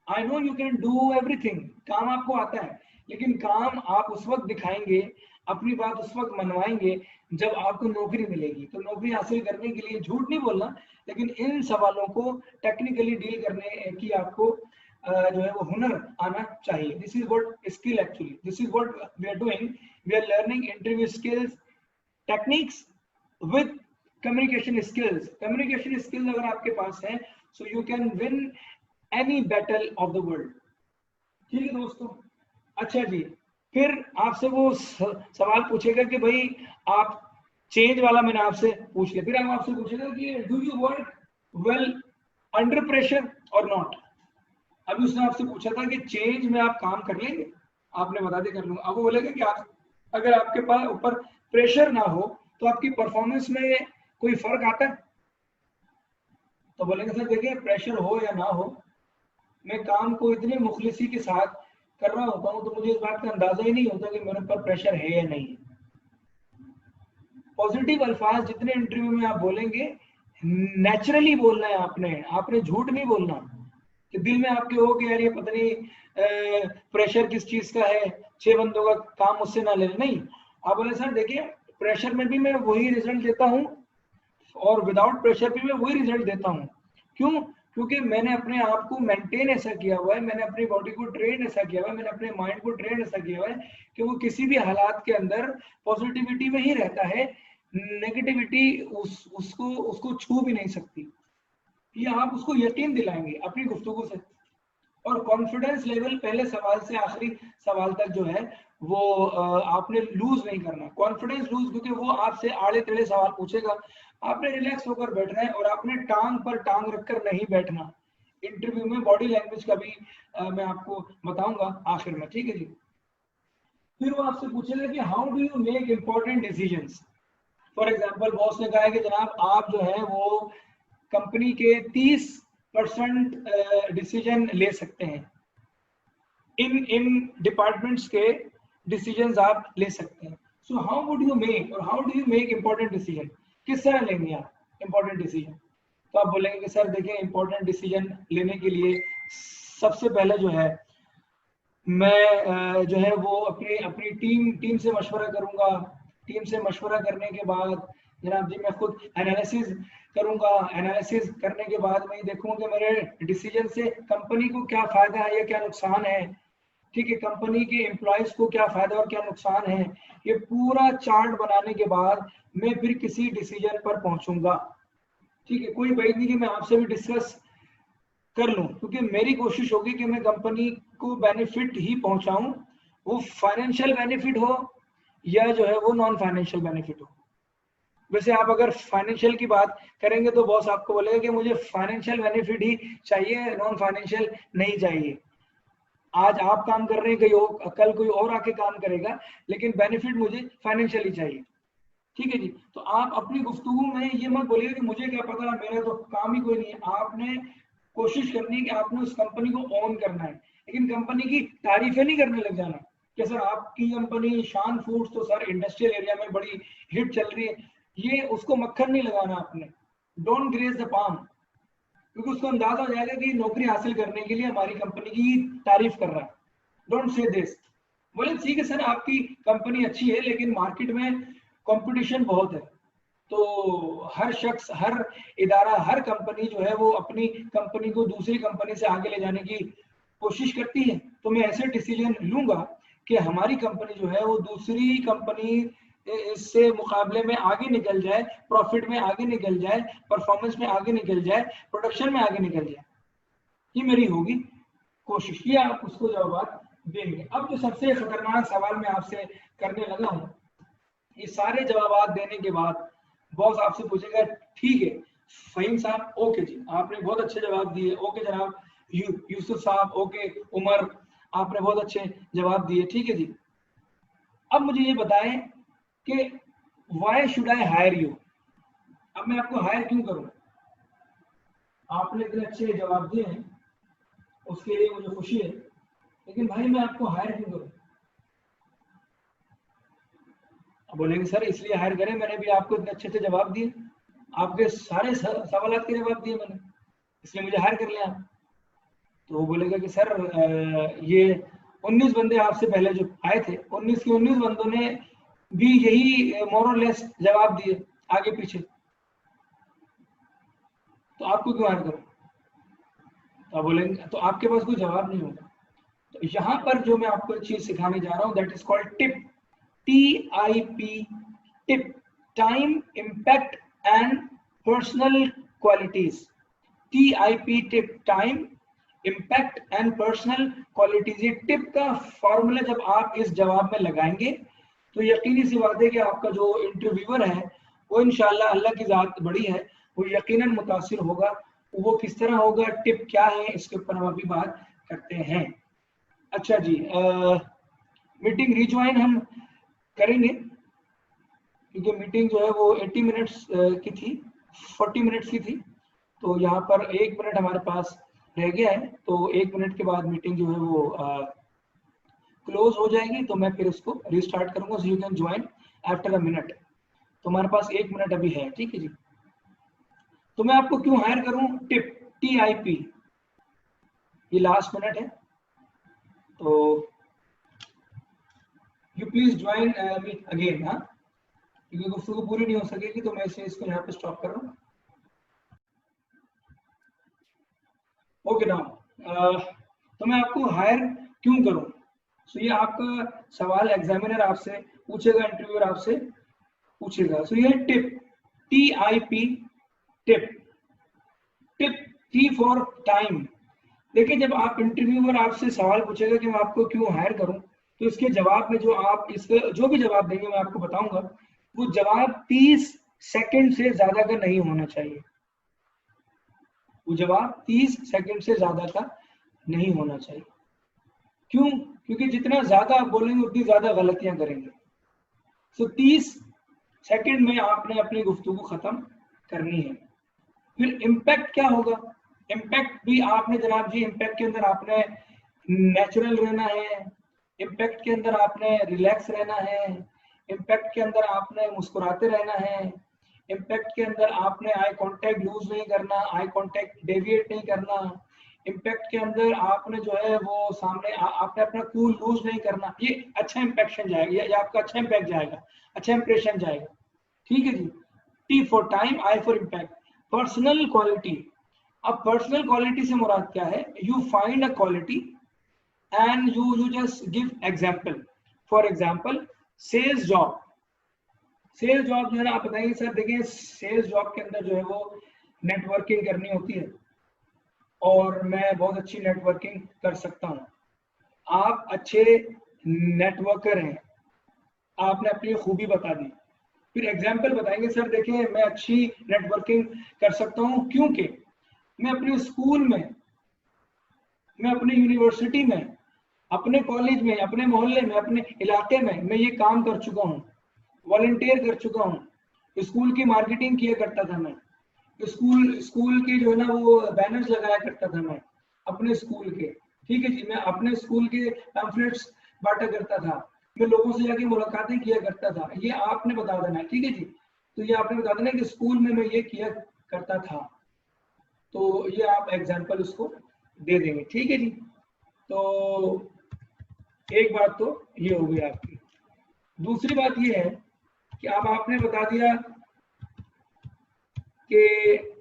A: I know you can do everything, काम आपको आता है, लेकिन काम आप उस वक्त दिखाएंगे, अपनी बात उस वक्त मनवाएंगे जब आपको नौकरी मिलेगी। तो नौकरी हासिल करने के लिए झूठ नहीं बोलना, लेकिन इन सवालों को टेक्निकली डील करने की आपको जो है वो हुनर आना चाहिए। This is what skill, actually this is what we are doing, we are learning interview skills techniques with communication skills. Communication skills अगर आपके पास है so you can win any battle of the world. ठीक है दोस्तों। अच्छा जी, फिर आपसे वो सवाल पूछेगा कि भाई आप चेंज वाला मैंने आपसे पूछ लिया, फिर हम आपसे पूछेगा कि do you work well under pressure और नॉट। अभी उसने आपसे पूछा था कि चेंज में आप काम कर लेंगे, आपने बता दिया कर लूंगा। अब वो बोलेगा कि आप अगर आपके पास ऊपर प्रेशर ना हो तो आपकी परफॉर्मेंस में कोई फर्क आता है। तो बोलेंगे सर देखिए प्रेशर हो या ना हो, मैं काम को इतनी मुखलिसी के साथ कर रहा होता हूँ तो मुझे इस बात का अंदाजा ही नहीं होता कि मेरे ऊपर प्रेशर है या नहीं। पॉजिटिव अल्फाज जितने इंटरव्यू में आप बोलेंगे नेचुरली बोलना है, आपने झूठ नहीं बोलना कि दिल में आपके हो कि यार ये पता नहीं प्रेशर किस चीज का है, 6 बंदों का काम मुझसे ना ले, नहीं। आप बोले सर देखिए प्रेशर में भी मैं वही रिजल्ट देता हूँ और विदाउट प्रेशर भी मैं वही रिजल्ट देता हूँ। क्यों? क्योंकि मैंने अपने आप को मेंटेन ऐसा किया हुआ है, मैंने अपनी बॉडी को ट्रेन ऐसा किया हुआ है, मैंने अपने माइंड को ट्रेन ऐसा किया हुआ है कि वो किसी भी हालात के अंदर पॉजिटिविटी में ही रहता है, नेगेटिविटी उसको छू भी नहीं सकती। ये आप उसको यकीन दिलाएंगे अपनी गुफ्तगू से। और कॉन्फिडेंस लेवल पहले सवाल से आखिरी सवाल तक जो है वो आपने लूज नहीं करना, कॉन्फिडेंस लूज, क्योंकि वो आपसे आड़े टेढ़े सवाल पूछेगा, आपने रिलैक्स होकर बैठना है और आपने टांग पर टांग रखकर नहीं बैठना। इंटरव्यू में बॉडी लैंग्वेज का भी मैं आपको बताऊंगा आखिर में, ठीक है जी। फिर वो आपसे पूछेगा कि how do you make important decisions. For example boss ने कहा है कि जनाब आप जो है वो कंपनी के 30% डिसीजन ले सकते हैं, इन डिपार्टमेंट्स के डिसीजंस आप ले सकते हैं, so how would you make और how do you make important decision, किस तरह लेंगे आप इंपॉर्टेंट डिसीजन? तो आप बोलेंगे कि सर देखिए इंपॉर्टेंट डिसीजन लेने के लिए सबसे पहले जो है मैं जो है वो अपनी अपनी टीम से मशवरा करूंगा। टीम से मशवरा करने के बाद जनाब जी मैं खुद एनालिसिस करूंगा। एनालिसिस करने के बाद मैं देखूंगा कि मेरे डिसीजन से कंपनी को क्या फायदा है या क्या नुकसान है। ठीक है, कंपनी के एम्प्लॉयज को क्या फायदा और क्या नुकसान है, ये पूरा चार्ट बनाने के बाद मैं फिर किसी डिसीजन पर पहुंचूंगा। ठीक है, कोई बात नहीं कि मैं आपसे भी डिस्कस कर लूं, क्योंकि मेरी कोशिश होगी कि मैं कंपनी को बेनिफिट ही पहुंचाऊं, वो फाइनेंशियल बेनिफिट हो या जो है वो नॉन फाइनेंशियल बेनिफिट हो। वैसे आप अगर फाइनेंशियल की बात करेंगे तो बॉस आपको बोलेगा कि मुझे फाइनेंशियल बेनिफिट ही चाहिए, नॉन फाइनेंशियल नहीं चाहिए। आज आप काम कर रहे हैं, कल कोई और आके काम करेगा, लेकिन बेनिफिट मुझे फाइनेंशियली चाहिए। ठीक है जी, तो आप अपनी गुफ्तगू में ये मत बोलिए कि मुझे क्या पता, मेरा तो काम ही कोई नहीं है। आपने कोशिश करनी है कि आपने उस कंपनी को ओन करना है, लेकिन कंपनी की तारीफें नहीं करने लग जाना कि सर आपकी कंपनी शान फूड्स तो सर इंडस्ट्रियल एरिया में बड़ी हिट चल रही है, ये उसको मक्खन नहीं लगाना आपने। डोंट ग्रेज द पाम, क्योंकि उसको अंदाजा हो जाएगा कि नौकरी हासिल करने के लिए हमारी कंपनी की तारीफ कर रहा है। Don't say this. बोले ठीक है सर आपकी कंपनी अच्छी है, लेकिन मार्केट में कंपटीशन बहुत है, तो हर शख्स, हर इदारा, हर कंपनी जो है वो अपनी कंपनी को दूसरी कंपनी से आगे ले जाने की कोशिश करती है। तो मैं ऐसे डिसीजन लूंगा कि हमारी कंपनी जो है वो दूसरी कंपनी इससे मुकाबले में आगे निकल जाए, प्रॉफिट में आगे निकल जाए, परफॉर्मेंस में आगे निकल जाए, प्रोडक्शन में आगे निकल जाए। ये मेरी होगी कोशिश। ये आप उसको जवाब देंगे। अब जो सबसे खतरनाक सवाल मैं आपसे करने लगा हूँ, ये सारे जवाब देने के बाद बॉस आपसे पूछेगा ठीक है फहीम साहब, ओके जी आपने बहुत अच्छे जवाब दिए, ओके जनाब यूसुफ साहब, ओके उमर आपने बहुत अच्छे जवाब दिए, ठीक है जी। अब मुझे ये बताएं कि why should I hire you, अब मैं आपको हायर क्यों करूं? आपने इतने अच्छे जवाब दिए हैं, उसके लिए मुझे खुशी है, लेकिन भाई मैं आपको हायर क्यों करूं? अब बोलेंगे सर इसलिए हायर करें, मैंने भी आपको इतने अच्छे अच्छे जवाब दिए, आपके सारे सवाल के जवाब दिए मैंने, इसलिए मुझे हायर कर लिया। तो वो बोलेगा कि सर ये 19 बंदे आपसे पहले जो आए थे, 19 के 19 बंदों ने भी यही मोर और लेस जवाब दिए आगे पीछे, तो आपको क्यों हायर करूं? तो आप बोलेंगे तो आपके पास कोई जवाब नहीं होगा। तो यहाँ पर जो मैं आपको एक चीज सिखाने जा रहा हूँ, that is called tip, TIP, tip, time impact and personal qualities. TIP, tip, time impact and personal qualities. ये टिप का फॉर्मूला जब आप इस जवाब में लगाएंगे तो यकीनी सी बात है कि आपका जो इंटरव्यूअर है वो इंशाल्लाह, अल्लाह की जात बड़ी है, वो यकीनन मुतासिर होगा। वो किस तरह होगा, टिप क्या है, इसके ऊपर हम अभी बात करते हैं। अच्छा जी, मीटिंग रिज्वाइन हम करेंगे, क्योंकि मीटिंग जो है वो 80 मिनट्स की थी, 40 मिनट्स की थी, तो यहाँ पर 1 मिनट हमारे पास रह गया है, तो 1 मिनट के बाद मीटिंग जो है वो क्लोज हो जाएगी, तो मैं फिर उसको रिस्टार्ट करूंगा, सो you can join after a minute. तो हमारे पास 1 मिनट अभी है, ठीक है जी। तो मैं आपको क्यों हायर करूं, टिप, TIP, ये लास्ट मिनट है, तो you please join me again. हाँ, क्योंकि गुफ्तगू पूरी नहीं हो सकेगी, तो मैं इसको यहाँ पे स्टॉप कर रहा हूँ। ओके नाउ, तो मैं आपको हायर क्यों करूं? सो ये आपका सवाल एग्जामिनर आपसे पूछेगा, इंटरव्यूअर आपसे पूछेगा। सो ये tip, TIP, tip, tip, T for time. देखिए जब आप इंटरव्यूअर आपसे सवाल पूछेगा कि मैं आपको क्यों हायर करूं, तो इसके जवाब में जो आप इसके जो भी जवाब देंगे मैं आपको बताऊंगा, वो जवाब 30 सेकंड से ज्यादा का नहीं होना चाहिए। वो जवाब 30 सेकंड से ज्यादा का नहीं होना चाहिए। क्यों? क्योंकि जितना ज्यादा आप बोलेंगे उतनी ज्यादा गलतियां करेंगे। सो 30 सेकंड में आपने अपनी गुफ्तगू खत्म करनी है। फिर इम्पैक्ट क्या होगा? इम्पैक्ट भी आपने जनाब जी, इम्पैक्ट के अंदर आपने नेचुरल रहना है, इम्पैक्ट के अंदर आपने रिलैक्स रहना है, इम्पैक्ट के अंदर आपने मुस्कुराते रहना है, इम्पैक्ट के अंदर आपने आई कांटेक्ट लूज नहीं करना, आई कांटेक्ट डेविएट नहीं करना, इम्पैक्ट के अंदर आपने जो है वो सामने आपने अपना कूल लूज नहीं करना। ये अच्छा इम्पैक्शन जाएगा, ये आपका अच्छा इम्पैक्ट जाएगा, अच्छा इंप्रेशन जाएगा। ठीक है जी। T for time, I for impact. Personal quality, अब पर्सनल क्वालिटी से मुराद क्या है? You find a quality and you just give example. For example, sales job, sales job जो है ना, आप बताएंगे सर देखिए सेल्स जॉब के अंदर जो है वो नेटवर्किंग करनी होती है और मैं बहुत अच्छी नेटवर्किंग कर सकता हूँ। आप अच्छे नेटवर्कर हैं, आपने अपनी खूबी बता दी, फिर एग्जाम्पल बताएंगे सर देखिए मैं अच्छी नेटवर्किंग कर सकता हूँ क्योंकि मैं अपने स्कूल में, मैं अपने यूनिवर्सिटी में, अपने कॉलेज में, अपने मोहल्ले में, अपने इलाके में मैं ये काम कर चुका हूँ, वॉलंटियर कर चुका हूँ। स्कूल की मार्केटिंग किया करता था मैं, स्कूल के जो है ना वो बैनर्स लगाया करता था मैं अपने स्कूल के। ठीक है जी, मैं अपने स्कूल के पैम्फलेट्स बांटा करता था, मैं लोगों से जाके मुलाकातें किया करता था। ये आपने बता देना है। ठीक है जी, तो ये आपने बता देना कि स्कूल में मैं ये किया करता था, तो ये आप एग्जाम्पल उसको दे देंगे। ठीक है जी, तो एक बात तो ये हो गई आपकी। दूसरी बात ये है कि अब आपने बता दिया कि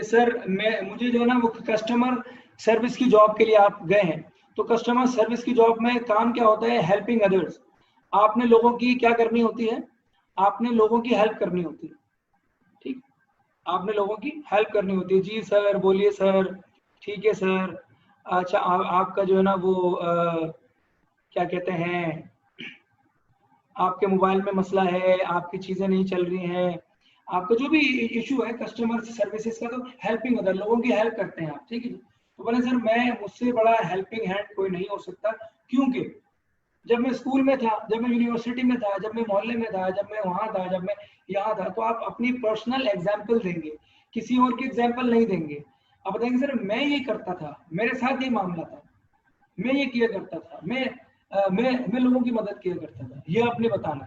A: सर मुझे जो है ना वो कस्टमर सर्विस की जॉब के लिए आप गए हैं, तो कस्टमर सर्विस की जॉब में काम क्या होता है? Helping others. आपने लोगों की क्या करनी होती है? आपने लोगों की हेल्प करनी होती है। ठीक, आपने लोगों की हेल्प करनी होती है। जी सर, बोलिए सर। ठीक है सर। अच्छा, आपका जो है ना वो क्या कहते हैं, आपके मोबाइल में मसला है, आपकी चीजें नहीं चल रही हैं, आपका जो भी इशू है कस्टमर सर्विसेज का, तो हेल्पिंग अदर, लोगों की हेल्प करते हैं आप। ठीक है, तो बोले सर मैं, मुझसे बड़ा हेल्पिंग हैंड कोई नहीं हो सकता क्योंकि जब मैं स्कूल में था, जब मैं यूनिवर्सिटी में था, जब मैं मोहल्ले में था, जब मैं वहां था, जब मैं यहाँ था। तो आप अपनी पर्सनल एग्जाम्पल देंगे, किसी और की एग्जाम्पल नहीं देंगे। आप बताएंगे सर मैं ये करता था, मेरे साथ ये मामला था, मैं ये किया करता था, मैं लोगों की मदद किया करता था, ये आपने बताना।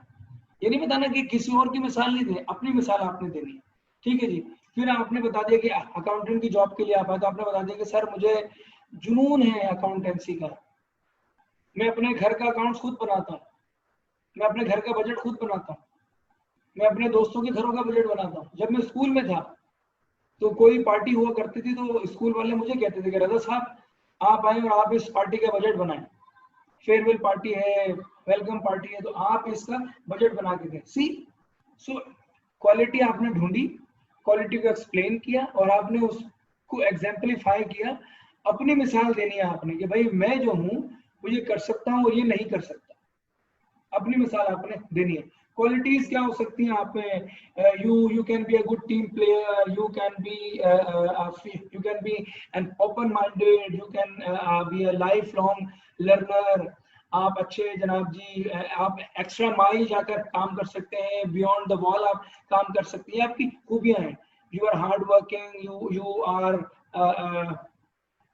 A: ये नहीं बताना कि किसी और की मिसाल नहीं दे, अपनी मिसाल आपने देनी है। ठीक है जी। फिर आपने बता दिया कि अकाउंटेंट की जॉब के लिए आप आए, तो आपने बता दिया कि सर मुझे जुनून है अकाउंटेंसी का, मैं अपने घर का अकाउंट खुद बनाता हूँ, मैं अपने घर का बजट खुद बनाता हूँ, मैं अपने दोस्तों के घरों का बजट बनाता हूँ। जब मैं स्कूल में था तो कोई पार्टी हुआ करती थी तो स्कूल वाले मुझे कहते थे कि रजा साहब आप आए और आप इस पार्टी का बजट बनाएं, फेयरवेल पार्टी है, वेलकम पार्टी है, तो आप इसका बजट बना के दें। सी, सो क्वालिटी आपने ढूंढी, क्वालिटी को एक्सप्लेन किया और आपने उसको एग्जाम्पलीफाई किया, अपनी मिसाल देनी है आपने कि भाई मैं जो हूँ वो ये कर सकता हूँ और ये नहीं कर सकता, अपनी मिसाल आपने देनी है। क्वालिटीज क्या हो सकती हैं आप में? You can be a good team player, you can be an open minded, you can be a life long learner. आप अच्छे जनाब जी, आप एक्स्ट्रा माइल जाकर काम कर सकते हैं, बियॉन्ड द वॉल आप काम कर सकते हैं, आपकी खूबियां हैं। You are hard working, you are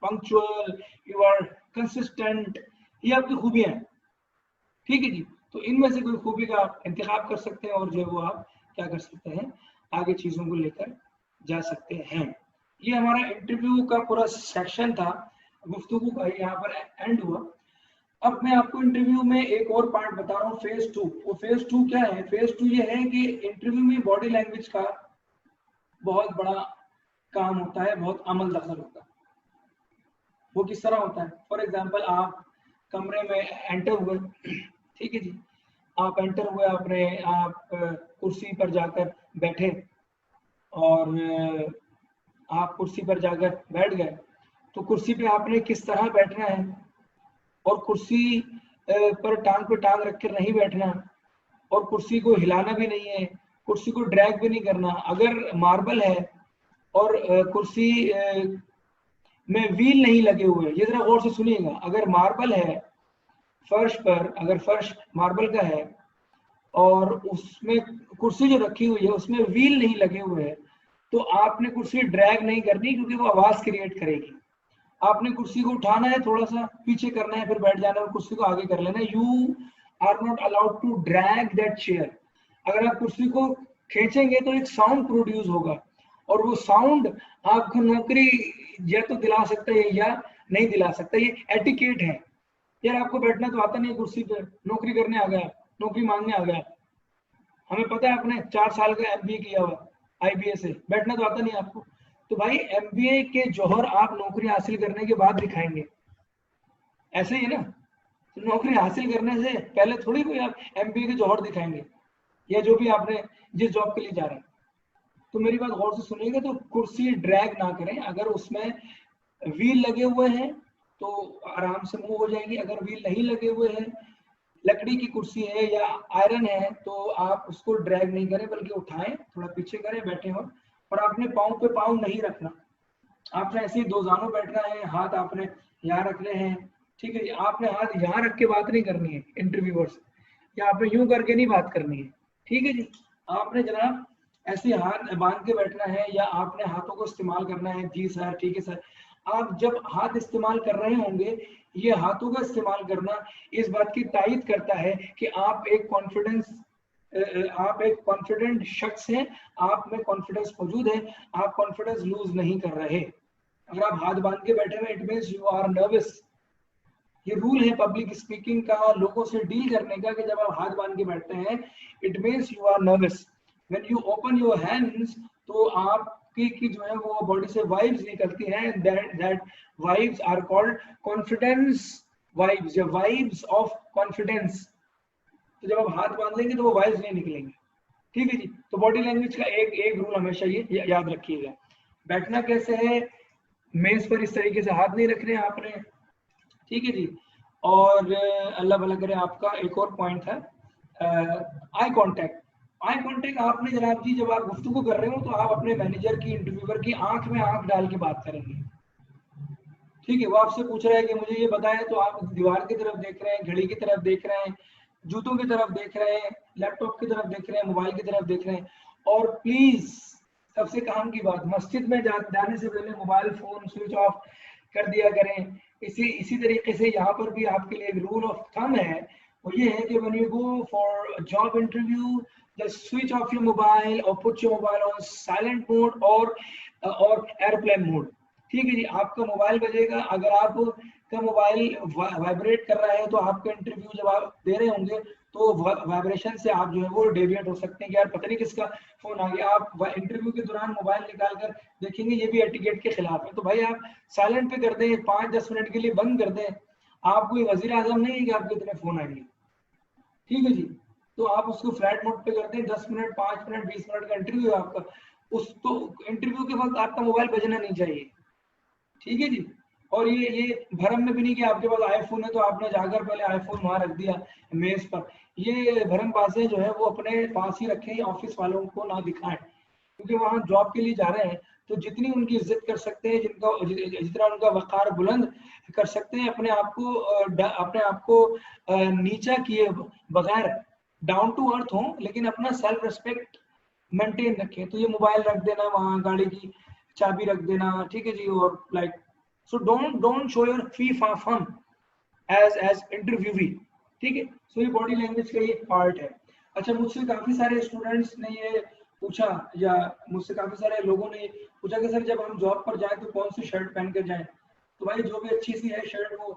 A: punctual, you are consistent, ये आपकी खूबियां हैं। ठीक है जी, तो इनमें से कोई खूबी का आप इंतखाब कर सकते हैं और जो है वो आप क्या कर सकते हैं, आगे चीजों को लेकर जा सकते हैं। ये हमारा इंटरव्यू का पूरा सेक्शन था, गुफ्तगू का यहाँ पर एंड हुआ। अब मैं आपको इंटरव्यू में एक और पार्ट बता रहा हूँ, फेज 2। वो फेज 2 क्या है? फेज 2 ये है कि इंटरव्यू में बॉडी लैंग्वेज का बहुत बड़ा काम होता है, बहुत अमल दखल होता है। वो किस तरह होता है? फॉर एग्जाम्पल आप कमरे में एंटर हुए, ठीक है जी, आप एंटर हुए, आप कुर्सी पर जाकर बैठे और आप कुर्सी पर जाकर बैठ गए, तो कुर्सी पे आपने किस तरह बैठना है, और कुर्सी पर पे टांग रख कर नहीं बैठना, और कुर्सी को हिलाना भी नहीं है, कुर्सी को ड्रैग भी नहीं करना। अगर मार्बल है और कुर्सी में व्हील नहीं लगे हुए, ये जरा गौर से सुनिएगा, अगर मार्बल है फर्श पर, अगर फर्श मार्बल का है और उसमें कुर्सी जो रखी हुई है उसमें व्हील नहीं लगे हुए हैं, तो आपने कुर्सी ड्रैग नहीं करनी क्योंकि वो आवाज क्रिएट करेगी। आपने कुर्सी को उठाना है, थोड़ा सा पीछे करना है, फिर बैठ जाना है और कुर्सी को आगे कर लेना है। You are not allowed to drag that chair. अगर आप कुर्सी को खींचेंगे तो एक साउंड प्रोड्यूस होगा, और वो साउंड आपको नौकरी या तो दिला सकता है या नहीं दिला सकता। ये एटिकेट है। यार आपको बैठना तो आता नहीं है कुर्सी पे, नौकरी करने आ गया, नौकरी मांगने आ गया, हमें पता है आपने 4 साल का एमबीए किया हुआ, आईबीए से, बैठना तो आता नहीं आपको। तो भाई एमबीए के जौहर आप नौकरी हासिल करने के बाद दिखाएंगे, ऐसे ही है ना। तो नौकरी हासिल करने से पहले थोड़ी कोई आप एमबीए के जौहर दिखाएंगे, या जो भी आपने जिस जॉब के लिए जा रहे हैं। तो मेरी बात गौर से सुनिएगा, तो कुर्सी ड्रैग ना करें। अगर उसमें व्हील लगे हुए हैं तो आराम से मूव हो जाएगी, अगर व्हील नहीं लगे हुए हैं, लकड़ी की कुर्सी है या आयरन है, तो आप उसको ड्रैग नहीं करें, बल्कि उठाएं, थोड़ा पीछे करें, बैठे हो, और आपने पाँव पे पाँव नहीं रखना। आपने ऐसे ही दो जानों बैठना है, हाथ आपने यहाँ रखने हैं, ठीक है जी। आपने हाथ यहाँ रख के बात नहीं करनी है इंटरव्यूअर से, या आपने यूं करके नहीं बात करनी है, ठीक है जी। आपने जनाब ऐसे हाथ बांध के बैठना है, या आपने हाथों को इस्तेमाल करना है। जी सर, ठीक है सर। आप जब हाथ इस्तेमाल कर रहे होंगे, ये हाथों का इस्तेमाल करना इस बात की तायीद करता है कि आप एक कॉन्फिडेंट शख्स हैं, आप में कॉन्फिडेंस मौजूद है, आप कॉन्फिडेंस लूज नहीं कर रहे। अगर आप हाथ बांध के बैठे हुए, it means you are nervous. ये रूल है पब्लिक स्पीकिंग का, लोगों से डील करने का, कि जब आप हाथ बांध के बैठते हैं, it means you are nervous. When you open your hands, तो आपकी जो है वो बॉडी से वाइब्स निकलती हैं, that vibes are called confidence vibes, या वाइब्स ऑफ कॉन्फिडेंस। तो जब आप हाथ बांध लेंगे तो वो वाइब्स नहीं निकलेंगे, ठीक है जी। तो बॉडी लैंग्वेज का एक रूल हमेशा ये याद रखिएगा। बैठना कैसे है, मेज पर इस तरीके से हाथ नहीं रखने आपने, ठीक है जी। और अल्लाह भला करे। आपका एक और पॉइंट था आई कांटेक्ट। आई कांटेक्ट आपने जनाब जी, जब आप गुफ्तगू कर रहे हो तो आप अपने मैनेजर की, इंटरव्यूअर की आंख में आंख डाल के बात करेंगे, ठीक है। वो आपसे पूछ रहा है कि मुझे ये बताएं, तो आप दीवार की तरफ देख रहे हैं, घड़ी की तरफ देख रहे हैं, जूतों की तरफ देख रहे हैं, लैपटॉप की तरफ देख रहे हैं, मोबाइल की तरफ देख रहे हैं। और प्लीज सबसे काम की बात, मस्जिद में जाने से पहले मोबाइल फोन स्विच ऑफ कर दिया करें। इसी तरीके से यहाँ पर भी आपके लिए एक रूल ऑफ थंब है, वो ये है कि when you go for job interview, just switch off your mobile और put your mobile on silent mode और एयरप्लेन मोड, ठीक है जी। आपका मोबाइल बजेगा, अगर आपका मोबाइल वाइब्रेट कर रहा है, तो आपका इंटरव्यू जब आप दे रहे होंगे, तो वाइब्रेशन से आप जो है वो डेविएट हो सकते हैं कि यार पता नहीं किसका फोन आ गया। आप इंटरव्यू के दौरान मोबाइल निकाल कर देखेंगे, ये भी एटिकेट के खिलाफ है। तो भाई आप साइलेंट पे कर दें, 5-10 मिनट के लिए बंद कर दें। आप कोई वजीर आजम नहीं है कि आपके इतने फोन आएंगे, ठीक है जी। तो आप उसको फ्लाइट मोड पे कर दें, 10 मिनट, 5 मिनट, 20 मिनट का इंटरव्यू है आपका, उस तो इंटरव्यू के वक्त आपका मोबाइल बजना नहीं चाहिए, ठीक है जी। और ये भरम में भी नहीं कि आपके पास आईफोन है तो आपने जाकर पहले आईफोन वहां रख दिया मेज पर। ये भरम बाजें जो है वो अपने पास ही रखें, ऑफिस वालों को ना दिखाएं, क्योंकि वहां जॉब के लिए जा रहे हैं। तो जितनी उनकी इज्जत कर सकते हैं, जितना उनका वकार बुलंद कर सकते हैं, अपने आप को नीचा किए बगैर डाउन टू अर्थ हो, लेकिन अपना सेल्फ रिस्पेक्ट मेंटेन रखें। तो ये मोबाइल रख देना वहां, गाड़ी की चाबी रख देना, ठीक है जी। और like so don't show your fee fun as interviewee, ठीक है। सो ये बॉडी लैंग्वेज का एक पार्ट है। अच्छा, मुझसे काफी सारे स्टूडेंट्स ने ये पूछा, या मुझसे काफी सारे लोगों ने पूछा कि सर जब हम जॉब पर जाएं तो कौन सी शर्ट पहन कर जाएं। तो भाई जो भी अच्छी सी है शर्ट वो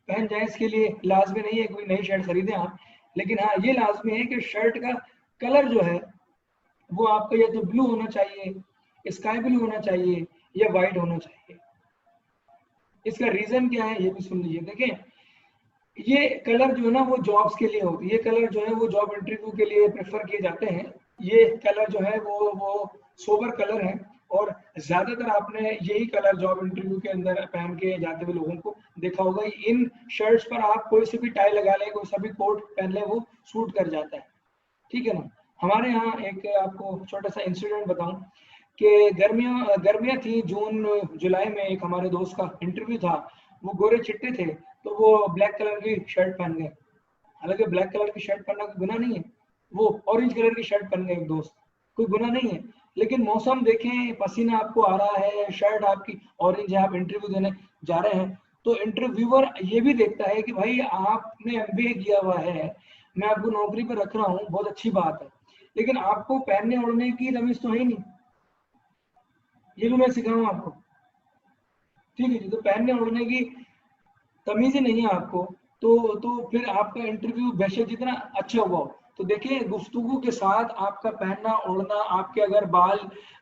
A: पहन जाए, इसके लिए लाजमी नहीं है कोई नई शर्ट खरीदें आप, लेकिन हाँ ये लाजमी है कि शर्ट का कलर जो है वो आपका या तो ब्लू होना चाहिए, स्काई ब्लू होना चाहिए, या व्हाइट होना चाहिए। इसका रीजन क्या है ये भी सुन लीजिए। देखें, ये कलर जो है ना वो जॉब्स के लिए होती है, ये कलर जो है वो जॉब इंटरव्यू के लिए प्रेफर किए जाते हैं। ये कलर जो है वो सोबर कलर है, और ज्यादातर आपने यही कलर जॉब इंटरव्यू के अंदर पहन के जाते हुए लोगों को देखा होगा। इन शर्ट्स पर आप कोई सी भी टाई लगा लें, कोई सा भी कोट पहन ले, वो सूट कर जाता है, ठीक है ना। हमारे यहाँ एक आपको छोटा सा इंसिडेंट बताऊं कि गर्मियां थी, जून जुलाई में एक हमारे दोस्त का इंटरव्यू था। वो गोरे चिट्टे थे, तो वो ब्लैक कलर की शर्ट पहन गए। हालांकि ब्लैक कलर की शर्ट पहनना कोई गुनाह नहीं है, वो ऑरेंज कलर की शर्ट पहन गए एक दोस्त, कोई गुनाह नहीं है। लेकिन मौसम देखें, पसीना आपको आ रहा है, शर्ट आपकी ऑरेंज है, आप इंटरव्यू देने जा रहे हैं, तो इंटरव्यूअर ये भी देखता है कि भाई आपने एमबीए किया हुआ है, मैं आपको नौकरी पर रख रहा हूँ, बहुत अच्छी बात है, लेकिन आपको पहनने ओढ़ने की तमीज तो है ही नहीं, ये भी मैं सिखाऊं आपको। ठीक है जी, तो पहनने ओढ़ने की तमीज ही नहीं है आपको, तो फिर आपका इंटरव्यू बेशक जितना अच्छा हुआ हो, तो देखिए गुफ्तगू के साथ आपका पहनना ओढ़ना, आपके अगर बाल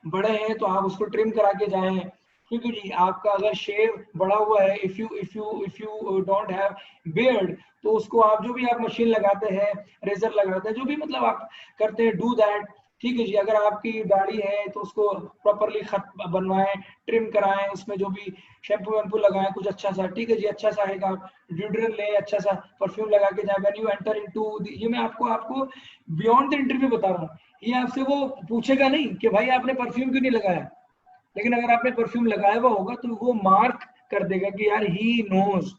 A: बड़े हैं तो आप उसको ट्रिम करा के जाएं। ठीक है जी, आपका अगर शेव बड़ा हुआ है, if you don't have beard, तो उसको आप जो भी आप मशीन लगाते हैं, रेजर लगाते हैं, जो भी मतलब आप करते हैं, डू दैट। ठीक है जी, अगर आपकी दाढ़ी है तो उसको प्रॉपरली खत बनवाएं, ट्रिम कराएं, उसमें जो भी शैम्पू वैम्पू लगाएं कुछ अच्छा सा। ठीक है जी, अच्छा सा आएगा, ड्यूड्रेंट ले, अच्छा सा परफ्यूम लगा के जाए। व्हेन यू एंटर इनटू, ये मैं आपको आपको बियॉन्ड द इंटरव्यू बता रहा हूँ। ये आपसे वो पूछेगा नहीं कि भाई आपने परफ्यूम क्यों नहीं लगाया, लेकिन अगर आपने परफ्यूम लगाया हुआ होगा तो वो मार्क कर देगा कि यार ही नोज,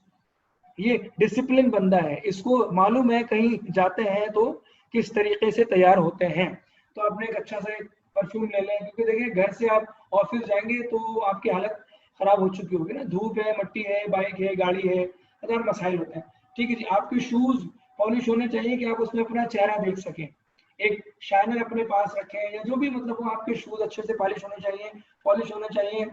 A: ये डिसिप्लिन बंदा है, इसको मालूम है कहीं जाते हैं तो किस तरीके से तैयार होते हैं। तो आपने एक अच्छा सा परफ्यूम ले लें, क्योंकि देखिए घर से आप ऑफिस जाएंगे तो आपकी हालत खराब हो चुकी होगी ना, धूप है, मट्टी है, बाइक है, गाड़ी है, हजार मसाइल होते हैं। ठीक है जी, आपके शूज पॉलिश होने चाहिए कि आप उसमें अपना चेहरा देख सकें, एक शाइनर अपने पास रखें, या जो भी मतलब वो आपके शूज अच्छे से पॉलिश होने चाहिए।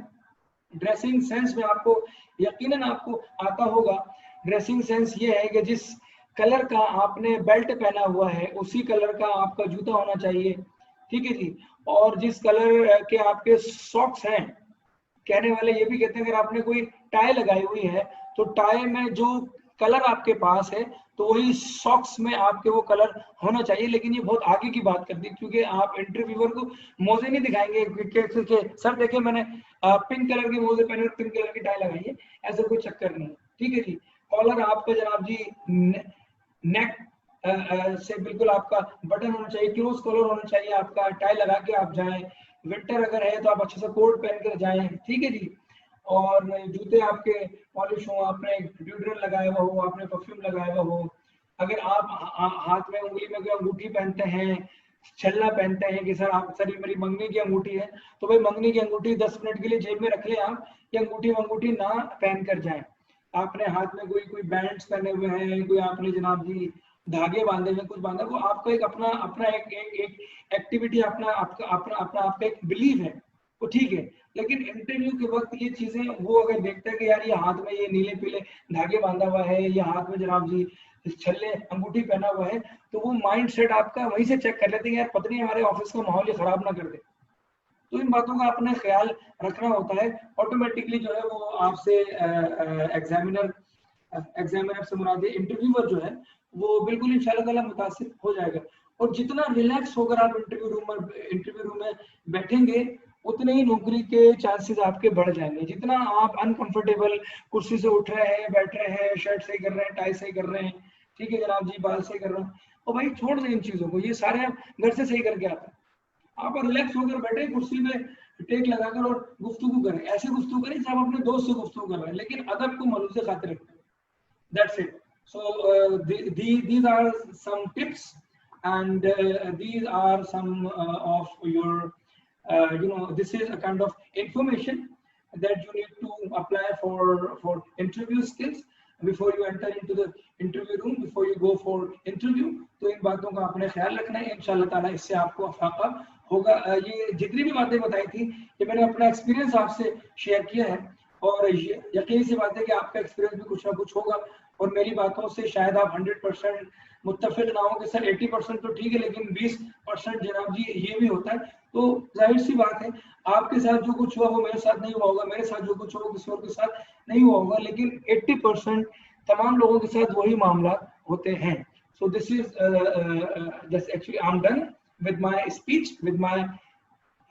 A: ड्रेसिंग सेंस में आपको यकीनन आपको आता होगा। ड्रेसिंग सेंस ये है कि जिस कलर का आपने बेल्ट पहना हुआ है उसी कलर का आपका जूता होना चाहिए। ठीक है जी, और जिस कलर के आपके सॉक्स हैं, कहने वाले ये भी कहते हैं अगर आपने कोई टाई लगाई हुई है तो टाई में जो कलर आपके पास है तो वही सॉक्स में आपके वो कलर होना चाहिए। लेकिन ये बहुत आगे की बात कर दी, क्योंकि आप इंटरव्यूअर को मोजे नहीं दिखाएंगे कि सर देखिए मैंने पिंक कलर के मोजे पहने, पिंक कलर की टाई लगाई है, ऐसा कोई चक्कर नहीं। ठीक है जी, कॉलर आपका जनाब जी नेक से बिल्कुल आपका बटन होना चाहिए, क्लोज कॉलर होना चाहिए आपका, टाई लगा के आप जाएं। विंटर अगर है तो आप अच्छे से कोट पहन कर जाएं। ठीक है जी, और जूते आपके पॉलिश हो, आपने ड्यूड्रेंट लगाया हुआ हो, आपने परफ्यूम लगाया हुआ हो। अगर आप हाथ में उंगली में कोई अंगूठी पहनते हैं, छल्ला पहनते हैं कि सर आप, सर ये मेरी मंगनी की अंगूठी है, तो भाई मंगनी की अंगूठी 10 मिनट के लिए जेब में रख लें आप, ये अंगूठी वंगूठी ना पहन कर जाएं। आपने हाथ में कोई कोई बैंड्स पहने हुए हैं, कोई आपने जनाब जी धागे बांधे हुए, कुछ बांधा, वो आपका एक अपना अपना एक एक्टिविटी, अपना आपका अपना अपना आपका एक बिलीव है, वो ठीक है। लेकिन इंटरव्यू के वक्त ये चीजें वो अगर देखता है कि यार ये हाथ में ये नीले पीले धागे बांधा हुआ है, ये हाथ में जनाब जी छल्ले अंगूठी पहना हुआ है, तो वो माइंड सेट आपका वहीं से चेक कर लेते हैं यार पत्नी हमारे ऑफिस का माहौल ही खराब ना कर दे। तो इन बातों का अपना ख्याल रखना होता है। ऑटोमेटिकली जो है वो आपसे एग्जामिनर एग्जामिनर से मुराद इंटरव्यूअर जो है वो बिल्कुल इंशाल्लाह ताला मुतासिर हो जाएगा। और जितना रिलैक्स होकर आप इंटरव्यू रूम में बैठेंगे, उतने ही नौकरी के चांसेस आपके बढ़ जाएंगे। जितना आप अनकंफर्टेबल कुर्सी से उठ रहे हैं, बैठ रहे हैं, शर्ट सही कर रहे हैं, टाई सही कर रहे हैं, ठीक है जनाब जी, बाल सही कर रहे हैं, तो भाई छोड़ दें इन चीजों को, ये सारे आप घर से सही करके आते हैं। आप रिलैक्स होकर बैठे कुर्सी में, टेक लगाकर और गुफ्तगू करें, ऐसे गुफ्तगू करें जब अपने दोस्त से गुफ्तगू कर रहे हैं, लेकिन अदब को मलूज़ खातिर रखें। That's it. So these are some tips, and these are some of your, this is a kind of information that you need to apply for interview skills before you enter into the interview room, before you go for interview। तो इन बातों का आपने ख्याल रखना है, इंशाल्लाह ताला इससे आपको अफाका होगा। ये जितनी भी बातें बताई थी ये मैंने अपना एक्सपीरियंस आपसे शेयर किया है, और यकीन सी बात है कि आपका एक्सपीरियंस भी कुछ ना कुछ होगा, और मेरी बातों से शायद आप 100% मुत्तफिक ना हो कि सर 80% तो ठीक है लेकिन 20% जनाब जी ये भी होता है। तो जाहिर सी बात है आपके साथ जो कुछ हुआ वो मेरे साथ नहीं हुआ होगा, मेरे साथ जो कुछ हुआ किसी और के साथ नहीं हुआ होगा, लेकिन 80% तमाम लोगों के साथ वही मामला होते हैं। So this is just actually I am done with my speech, with my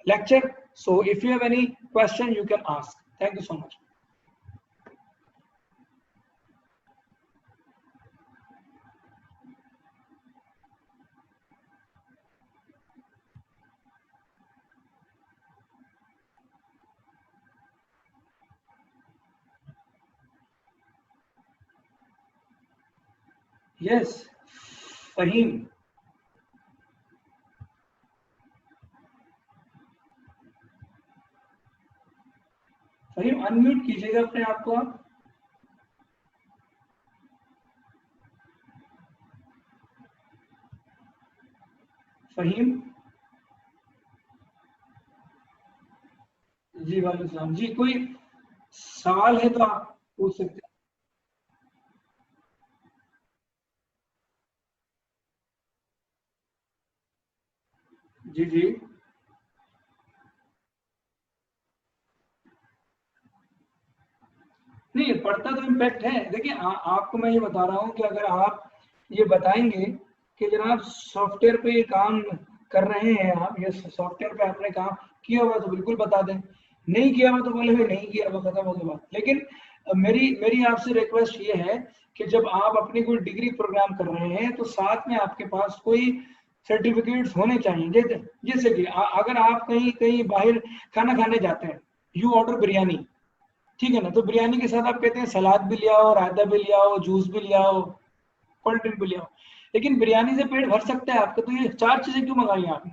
A: lecture. So if you have any question you can ask. Thank you so much. Yes, Fahim. Fahim unmute कीजिएगा अपने आप को आप। फहीम जी, वालेकुम सलाम जी। कोई सवाल है तो आप पूछ सकते हैं। जी जी। नहीं, पड़ता तो इम्पैक्ट है। देखिए आपको मैं ये बता रहा हूँ कि अगर आप ये बताएंगे कि जनाब सॉफ्टवेयर पे ये काम कर रहे हैं आप, ये सॉफ्टवेयर पे आपने काम किया हुआ, तो बिल्कुल बता दें। नहीं किया हुआ तो बोले भाई नहीं किया हुआ, खत्म हो गई बात। लेकिन मेरी मेरी आपसे रिक्वेस्ट ये है कि जब आप अपनी कोई डिग्री प्रोग्राम कर रहे हैं तो साथ में आपके पास कोई सर्टिफिकेट्स होने चाहिए। जैसे कि अगर आप कहीं कहीं बाहर खाना खाने जाते हैं, यू ऑर्डर बिरयानी, ठीक है ना, तो बिरयानी के साथ आप कहते हैं सलाद भी ले आओ, रायता भी ले आओ, जूस भी ले आओ, कोल्ड ड्रिंक भी ले आओ। लेकिन बिरयानी से पेट भर सकता है आपका, तो ये चार चीजें क्यों मंगाई आपने?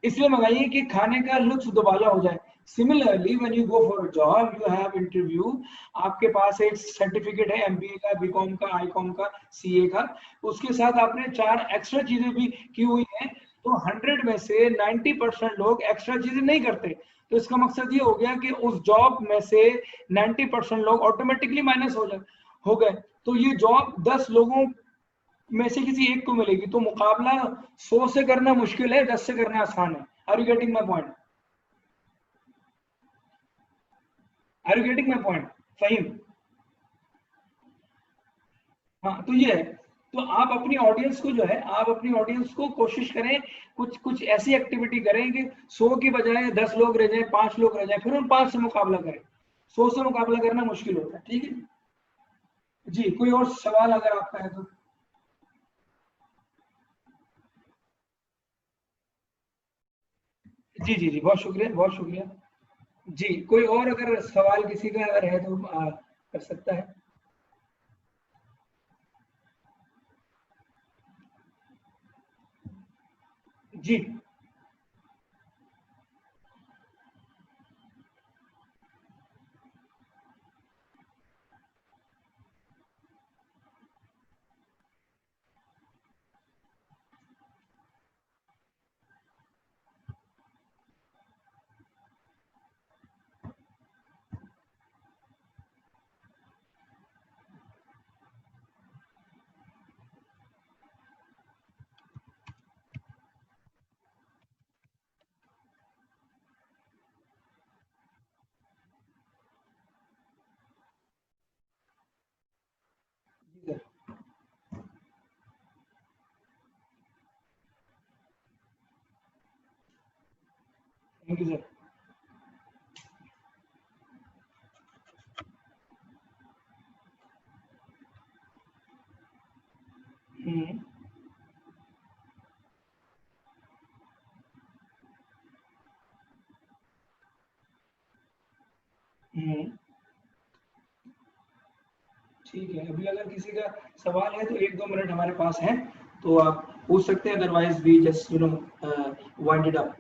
A: इसलिए मंगाइए कि खाने का लुत्फ दोबारा हो जाए। Similarly when you go for a job, you have interview, आपके पास एक सर्टिफिकेट है एमबीए का, बीकॉम का, आईकॉम का, सीए का, उसके साथ आपने चार एक्स्ट्रा चीजें भी की हुई हैं, तो 100 में से 90% लोग एक्स्ट्रा चीजें नहीं करते। तो इसका मकसद ये हो गया कि उस जॉब में से 90% लोग ऑटोमेटिकली माइनस हो गए। तो ये जॉब 10 लोगों में से किसी एक को मिलेगी। तो मुकाबला 100 से करना मुश्किल है, 10 से करना आसान है। Are you getting my point? Are you getting my point Fahim? हाँ, तो ये है। तो आप अपनी ऑडियंस को जो है, आप अपनी ऑडियंस को कोशिश करें, कुछ कुछ ऐसी एक्टिविटी करें कि 100 की बजाय 10 लोग रह जाए, 5 लोग रह जाए, फिर उन 5 से मुकाबला करें। 100 से मुकाबला करना मुश्किल होता है। ठीक है जी। कोई और सवाल अगर आपका है तो? जी जी जी, बहुत शुक्रिया, बहुत शुक्रिया। जी, कोई और अगर सवाल किसी का अगर है तो कर सकता है। जी। जी sir. Thank you sir. Hmm. Hmm. ठीक है, अभी अगर किसी का सवाल है तो 1-2 मिनट हमारे पास है, तो आप पूछ सकते हैं, otherwise we just wind it up.